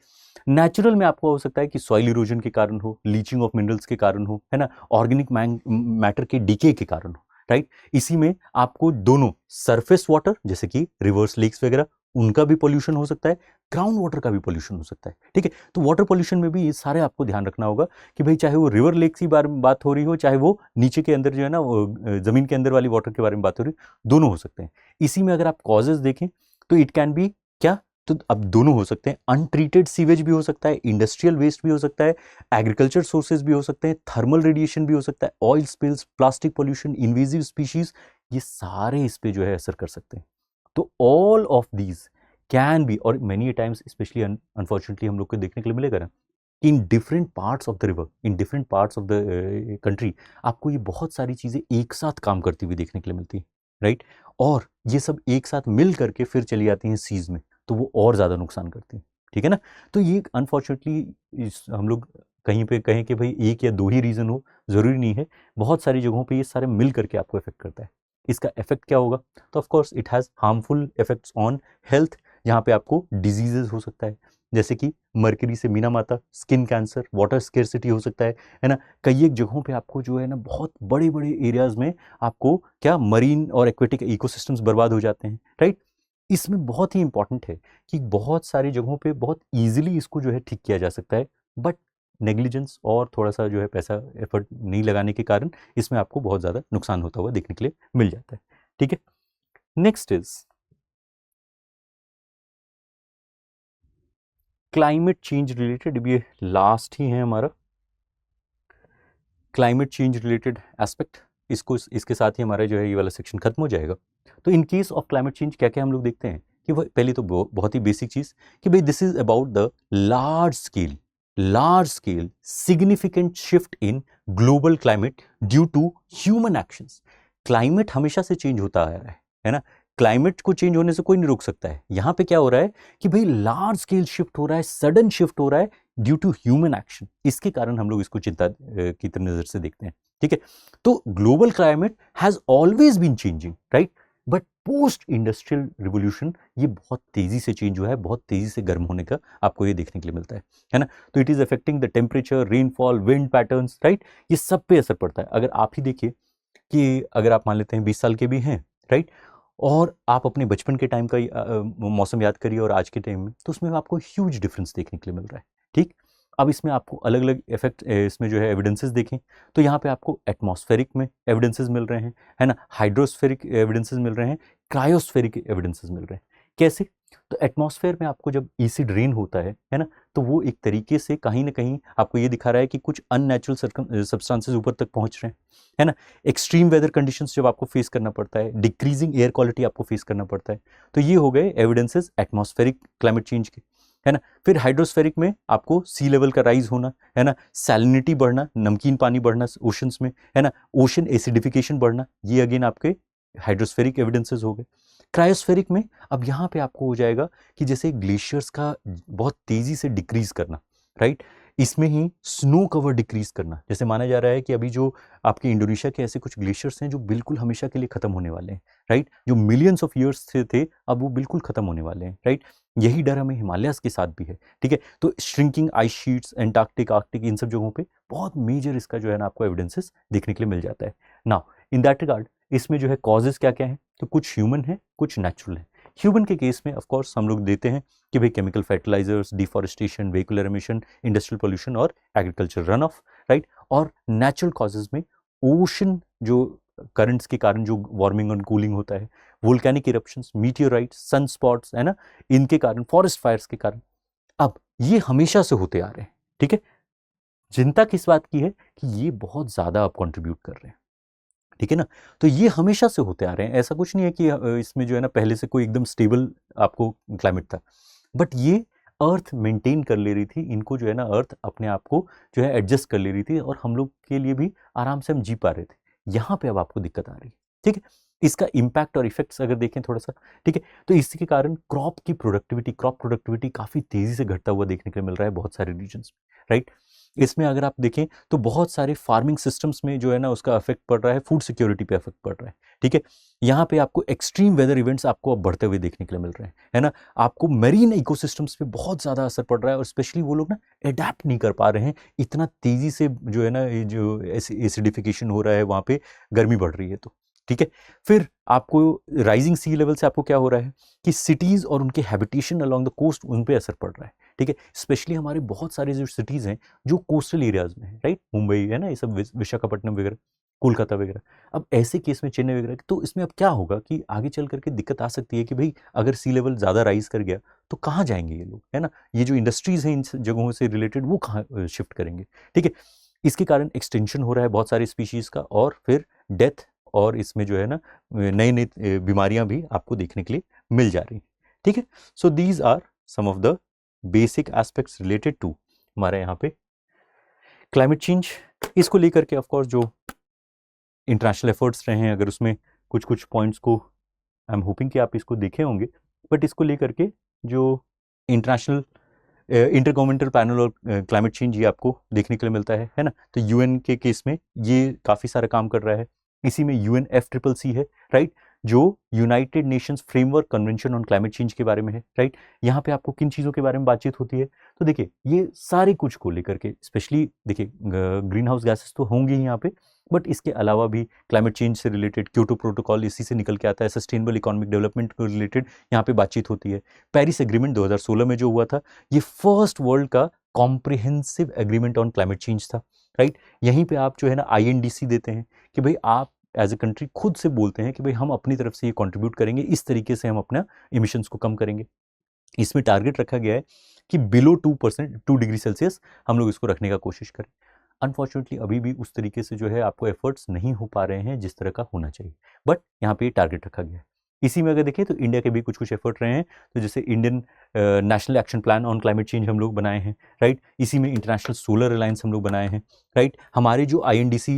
नेचुरल में आपको हो सकता है कि सॉइल इरोजन के कारण हो, लीचिंग ऑफ मिनरल्स के कारण हो, है ना, ऑर्गेनिक मैटर के डिके के कारण हो, राइट। इसी में आपको दोनों सरफेस वाटर जैसे कि रिवर्स लेक्स वगैरह, उनका भी पॉल्यूशन हो सकता है, ग्राउंड वाटर का भी पॉल्यूशन हो सकता है, ठीक है। तो वाटर पॉल्यूशन में भी ये सारे आपको ध्यान रखना होगा कि भाई चाहे वो रिवर लेक्स की बात हो रही हो, चाहे वो नीचे के अंदर जो है ना जमीन के अंदर वाली वाटर के बारे में बात हो रही है, दोनों हो सकते हैं। इसी में अगर आप कॉजेज देखें तो इट कैन बी क्या, तो अब दोनों हो सकते हैं। अनट्रीटेड सीवेज भी हो सकता है, इंडस्ट्रियल वेस्ट भी हो सकता है, एग्रीकल्चर सोर्सेज भी हो सकते हैं, थर्मल रेडिएशन भी हो सकता है, oil spills, plastic pollution, invasive species, ये सारे इस पे जो है असर कर सकते हैं। तो all of these can be, और मेनी टाइम्स स्पेशली अनफॉर्चुनेटली हम लोग को देखने के लिए मिलेगा ना, in different parts of the river, in different parts of the country, आपको ये बहुत सारी चीज़ें एक साथ काम करती हुई देखने के लिए मिलती है, राइट। और ये सब एक साथ मिल करके फिर चली जाती हैं सीज में, तो वो और ज़्यादा नुकसान करती हैं, ठीक है ना। तो ये अनफॉर्चुनेटली हम लोग कहीं पे कहें कि भाई एक या दो ही रीज़न हो, ज़रूरी नहीं है, बहुत सारी जगहों पे ये सारे मिल करके आपको इफेक्ट करता है। इसका इफेक्ट क्या होगा, तो of course it has harmful effects on health, जहाँ पे आपको डिजीजेस हो सकता है, जैसे कि मर्करी से मीना माता, स्किन कैंसर, वाटर स्केर्सिटी हो सकता है ना। कई एक जगहों पे आपको जो है ना बहुत बड़े बड़े एरियाज में आपको क्या मरीन और एक्वेटिक इकोसिस्टम्स बर्बाद हो जाते हैं, राइट। इसमें बहुत ही इंपॉर्टेंट है कि बहुत सारी जगहों पे बहुत ईजिली इसको जो है ठीक किया जा सकता है, बट नेग्लिजेंस और थोड़ा सा जो है पैसा एफर्ट नहीं लगाने के कारण इसमें आपको बहुत ज़्यादा नुकसान होता हुआ देखने के लिए मिल जाता है, ठीक है। Next is climate change related, ये लास्ट ही है हमारा क्लाइमेट चेंज रिलेटेड एस्पेक्ट। इसके साथ ही हमारा जो है ये वाला सेक्शन खत्म हो जाएगा। तो इन केस ऑफ क्लाइमेट चेंज क्या क्या हम लोग देखते हैं कि वह पहले तो बहुत ही बेसिक चीज़ कि भाई this is about the large scale significant shift in global climate due to human actions. Climate हमेशा से चेंज होता आ रहा है ना, क्लाइमेट को चेंज होने से कोई नहीं रोक सकता है। यहाँ पे क्या हो रहा है कि भाई लार्ज स्केल शिफ्ट हो रहा है, सडन शिफ्ट हो रहा है ड्यू टू ह्यूमन एक्शन, इसके कारण हम लोग इसको चिंता की नजर से देखते हैं, ठीक है। तो global climate has always been changing, right, but post industrial revolution ये बहुत तेजी से चेंज हुआ है, बहुत तेजी से गर्म होने का आपको ये देखने के लिए मिलता है ना। तो it is affecting the temperature, rainfall, wind patterns, right, ये सब पे असर पड़ता है। अगर आप ही देखिए कि अगर आप मान लेते हैं 20 साल के भी हैं, राइट, और आप अपने बचपन के टाइम का मौसम याद करिए और आज के टाइम में, तो उसमें आपको ह्यूज डिफरेंस देखने के लिए मिल रहा है, ठीक। अब इसमें आपको अलग अलग इफेक्ट, इसमें जो है एविडेंसेस देखें तो यहाँ पे आपको एटमॉस्फेरिक में एविडेंसेस मिल रहे हैं, है ना, हाइड्रोस्फेरिक एविडेंसेस मिल रहे हैं, क्रायोस्फेरिक एविडेंसेस मिल रहे हैं। कैसे, तो एटमॉस्फेयर में आपको जब एसिड रेन होता है ना, तो वो एक तरीके से कहीं ना कहीं आपको ये दिखा रहा है कि कुछ अननेचुरल सब्सटेंसेस ऊपर तक पहुंच रहे हैं, है ना। एक्सट्रीम वेदर कंडीशंस जब आपको फेस करना पड़ता है, डिक्रीजिंग एयर क्वालिटी आपको फेस करना पड़ता है, तो ये हो गए एविडेंसेस एटमॉस्फेरिक क्लाइमेट चेंज के, है ना। फिर हाइड्रोस्फेरिक में आपको सी लेवल का राइज होना, है ना, सैलिनिटी बढ़ना, नमकीन पानी बढ़ना ओशंस में, है ना, ओशन एसिडिफिकेशन बढ़ना, ये अगेन आपके हाइड्रोस्फेरिक एविडेंसेस हो गए। क्रायोस्फेरिक में अब यहाँ पे आपको हो जाएगा कि जैसे ग्लेशियर्स का बहुत तेजी से डिक्रीज करना, राइट, इसमें ही स्नो कवर डिक्रीज करना। जैसे माना जा रहा है कि अभी जो आपके इंडोनेशिया के ऐसे कुछ ग्लेशियर्स हैं जो बिल्कुल हमेशा के लिए खत्म होने वाले हैं, राइट, जो मिलियंस ऑफ ईयर्स से थे अब वो बिल्कुल खत्म होने वाले हैं, राइट। यही डर हमें हिमालयस के साथ भी है, ठीक है। तो shrinking ice sheets, Antarctic, Arctic, इन सब जगहों पे बहुत मेजर इसका जो है ना आपको एविडेंसेस देखने के लिए मिल जाता है। नाउ इन दैट रिगार्ड इसमें जो है कॉजेज क्या क्या है, तो कुछ ह्यूमन है, कुछ नेचुरल है। ह्यूमन के केस में ऑफ कोर्स हम लोग देते हैं कि भाई chemical fertilizers, deforestation, vehicular emission, industrial pollution और एग्रीकल्चर रन ऑफ, राइट। और नेचुरल कॉजेज में ओशन जो करंट्स के कारण जो वार्मिंग और कूलिंग होता है, volcanic eruptions, meteorites, sun spots, है ना, इनके कारण, फॉरेस्ट फायर्स के कारण। अब ये हमेशा से होते आ रहे हैं, ठीक है। चिंता किस बात की है कि ये बहुत ज्यादा अब कंट्रीब्यूट कर रहे हैं, ठीक है ना। तो ये हमेशा से होते आ रहे हैं, ऐसा कुछ नहीं है कि इसमें जो है ना पहले से कोई एकदम स्टेबल आपको क्लाइमेट था, बट ये अर्थ मेंटेन कर ले रही थी इनको, जो है ना अर्थ अपने आप को जो है एडजस्ट कर ले रही थी, और हम लोग के लिए भी आराम से हम जी पा रहे थे। यहाँ पे अब आपको दिक्कत आ रही है, ठीक है। इसका इम्पैक्ट और इफेक्ट्स अगर देखें थोड़ा सा, ठीक है, तो इसके कारण क्रॉप प्रोडक्टिविटी काफी तेजी से घटता हुआ देखने को मिल रहा है बहुत सारे रीजन्स में, राइट। इसमें अगर आप देखें तो बहुत सारे फार्मिंग सिस्टम्स में जो है ना उसका इफेक्ट पड़ रहा है, फूड सिक्योरिटी पे इफेक्ट पड़ रहा है, ठीक है। यहाँ पे आपको एक्सट्रीम वेदर इवेंट्स आपको अब बढ़ते हुए देखने के लिए मिल रहे हैं, है ना। आपको मेरीन इकोसिस्टम्स पे बहुत ज़्यादा असर पड़ रहा है, और स्पेशली वो लोग ना अडेप्ट नहीं कर पा रहे हैं इतना तेज़ी से, जो है ना ये जो एसिडिफिकेशन हो रहा है वहाँ पे, गर्मी बढ़ रही है तो, ठीक है। फिर आपको राइजिंग सी लेवल से आपको क्या हो रहा है कि सिटीज़ और उनके हैबिटेशन अलोंग द कोस्ट, उन पे असर पड़ रहा है, ठीक है। स्पेशली हमारे बहुत सारे जो सिटीज़ हैं जो कोस्टल एरियाज में है, राइट, मुंबई है ना, ये सब विशाखापट्टनम वगैरह, कोलकाता वगैरह। अब ऐसे केस में चेन्नई वगैरह, तो इसमें अब क्या होगा कि आगे चल करके दिक्कत आ सकती है कि भाई अगर सी लेवल ज़्यादा राइज कर गया तो कहाँ जाएंगे ये लोग, है ना। ये जो इंडस्ट्रीज़ हैं इन जगहों से रिलेटेड, वो कहाँ शिफ्ट करेंगे, ठीक है। इसके कारण एक्सटेंशन हो रहा है बहुत सारी स्पीशीज़ का, और फिर डेथ, और इसमें जो है ना नई नई बीमारियां भी आपको देखने के लिए मिल जा रही हैं, ठीक है। So these are some of the basic aspects related to हमारे यहाँ पे क्लाइमेट चेंज। इसको लेकर के ऑफकोर्स जो इंटरनेशनल एफर्ट्स रहे हैं, अगर उसमें कुछ कुछ पॉइंट्स को आई एम होपिंग कि आप इसको देखे होंगे, बट इसको लेकर के जो इंटरनेशनल इंटर गवर्नमेंटल पैनल और क्लाइमेट चेंज ये आपको देखने के लिए मिलता है ना। तो यूएन के केस में ये काफ़ी सारा काम कर रहा है, इसी में UNFCCC है, राइट, जो United Nations framework convention on climate change के बारे में है, राइट। यहाँ पे आपको किन चीज़ों के बारे में बातचीत होती है, तो देखिए ये सारे कुछ को लेकर के, स्पेशली देखिए ग्रीन हाउस गैसेस तो होंगे ही यहाँ पे, बट इसके अलावा भी क्लाइमेट चेंज से रिलेटेड क्योटो प्रोटोकॉल इसी से निकल के आता है, सस्टेनेबल इकोनॉमिक डेवलपमेंट को रिलेटेड यहाँ पे बातचीत होती है। पेरिस एग्रीमेंट 2016 में जो हुआ था, ये फर्स्ट वर्ल्ड का comprehensive agreement on climate change था, राइट। यहीं पे आप जो है ना INDC देते हैं कि भाई आप एज ए कंट्री खुद से बोलते हैं कि भाई हम अपनी तरफ से ये कंट्रीब्यूट करेंगे, इस तरीके से हम अपना इमिशंस को कम करेंगे। इसमें टारगेट रखा गया है कि बिलो 2%, 2 डिग्री सेल्सियस हम लोग इसको रखने का कोशिश करें। अनफॉर्चुनेटली अभी भी उस तरीके से जो है आपको एफर्ट्स नहीं हो पा रहे हैं जिस तरह का होना चाहिए, बट यहाँ पे ये टारगेट रखा गया है। इसी में अगर देखें तो इंडिया के भी कुछ कुछ एफर्ट रहे हैं, तो जैसे Indian national action plan on climate change हम लोग बनाए हैं, राइट। इसी में इंटरनेशनल सोलर अलायंस हम लोग बनाए हैं, राइट। हमारे जो INDC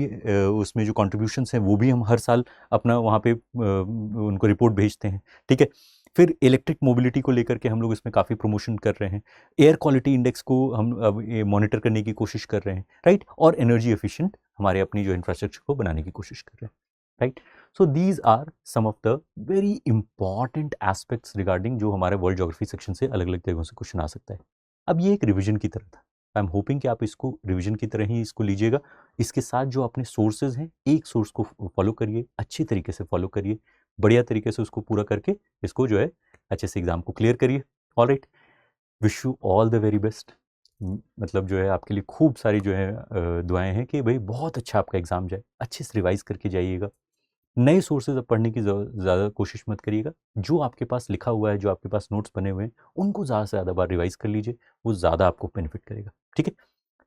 उसमें जो कॉन्ट्रीब्यूशंस हैं वो भी हम हर साल अपना वहाँ पे उनको रिपोर्ट भेजते हैं, ठीक है। फिर इलेक्ट्रिक मोबिलिटी को लेकर के हम लोग इसमें काफ़ी प्रमोशन कर रहे हैं, एयर क्वालिटी इंडेक्स को हम अब मॉनिटर करने की कोशिश कर रहे हैं, राइट, और एनर्जी एफिशिएंट हमारे अपनी जो इंफ्रास्ट्रक्चर को बनाने की कोशिश कर रहे हैं, right. So these are some of the very important aspects regarding जो हमारे वर्ल्ड ज्योग्राफी सेक्शन से अलग अलग जगहों से क्वेश्चन आ सकता है। अब ये एक रिविजन की तरह था, आई एम होपिंग कि आप इसको रिविजन की तरह ही इसको लीजिएगा। इसके साथ जो अपने सोर्सेज हैं, एक सोर्स को फॉलो करिए, अच्छी तरीके से फॉलो करिए, बढ़िया तरीके से उसको पूरा करके इसको जो है अच्छे से एग्जाम को क्लियर करिए। Alright, wish you all the very best. मतलब जो है आपके लिए खूब सारी जो है दुआएं हैं कि भाई बहुत अच्छा आपका एग्जाम जाए, अच्छे से रिवाइज करके जाइएगा। नए सोर्सेज अब पढ़ने की ज़्यादा कोशिश मत करिएगा, जो आपके पास लिखा हुआ है, जो आपके पास नोट्स बने हुए हैं, उनको ज़्यादा से ज़्यादा बार रिवाइज कर लीजिए, वो ज़्यादा आपको बेनिफिट करेगा, ठीक है।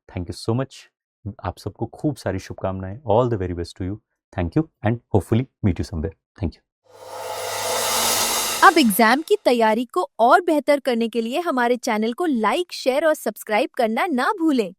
थैंक यू सो मच, आप सबको खूब सारी शुभकामनाएं, all the very best to you. Thank you and hopefully meet you somewhere. Thank you. अब एग्जाम की तैयारी को और बेहतर करने के लिए हमारे चैनल को लाइक, शेयर और सब्सक्राइब करना ना भूलें।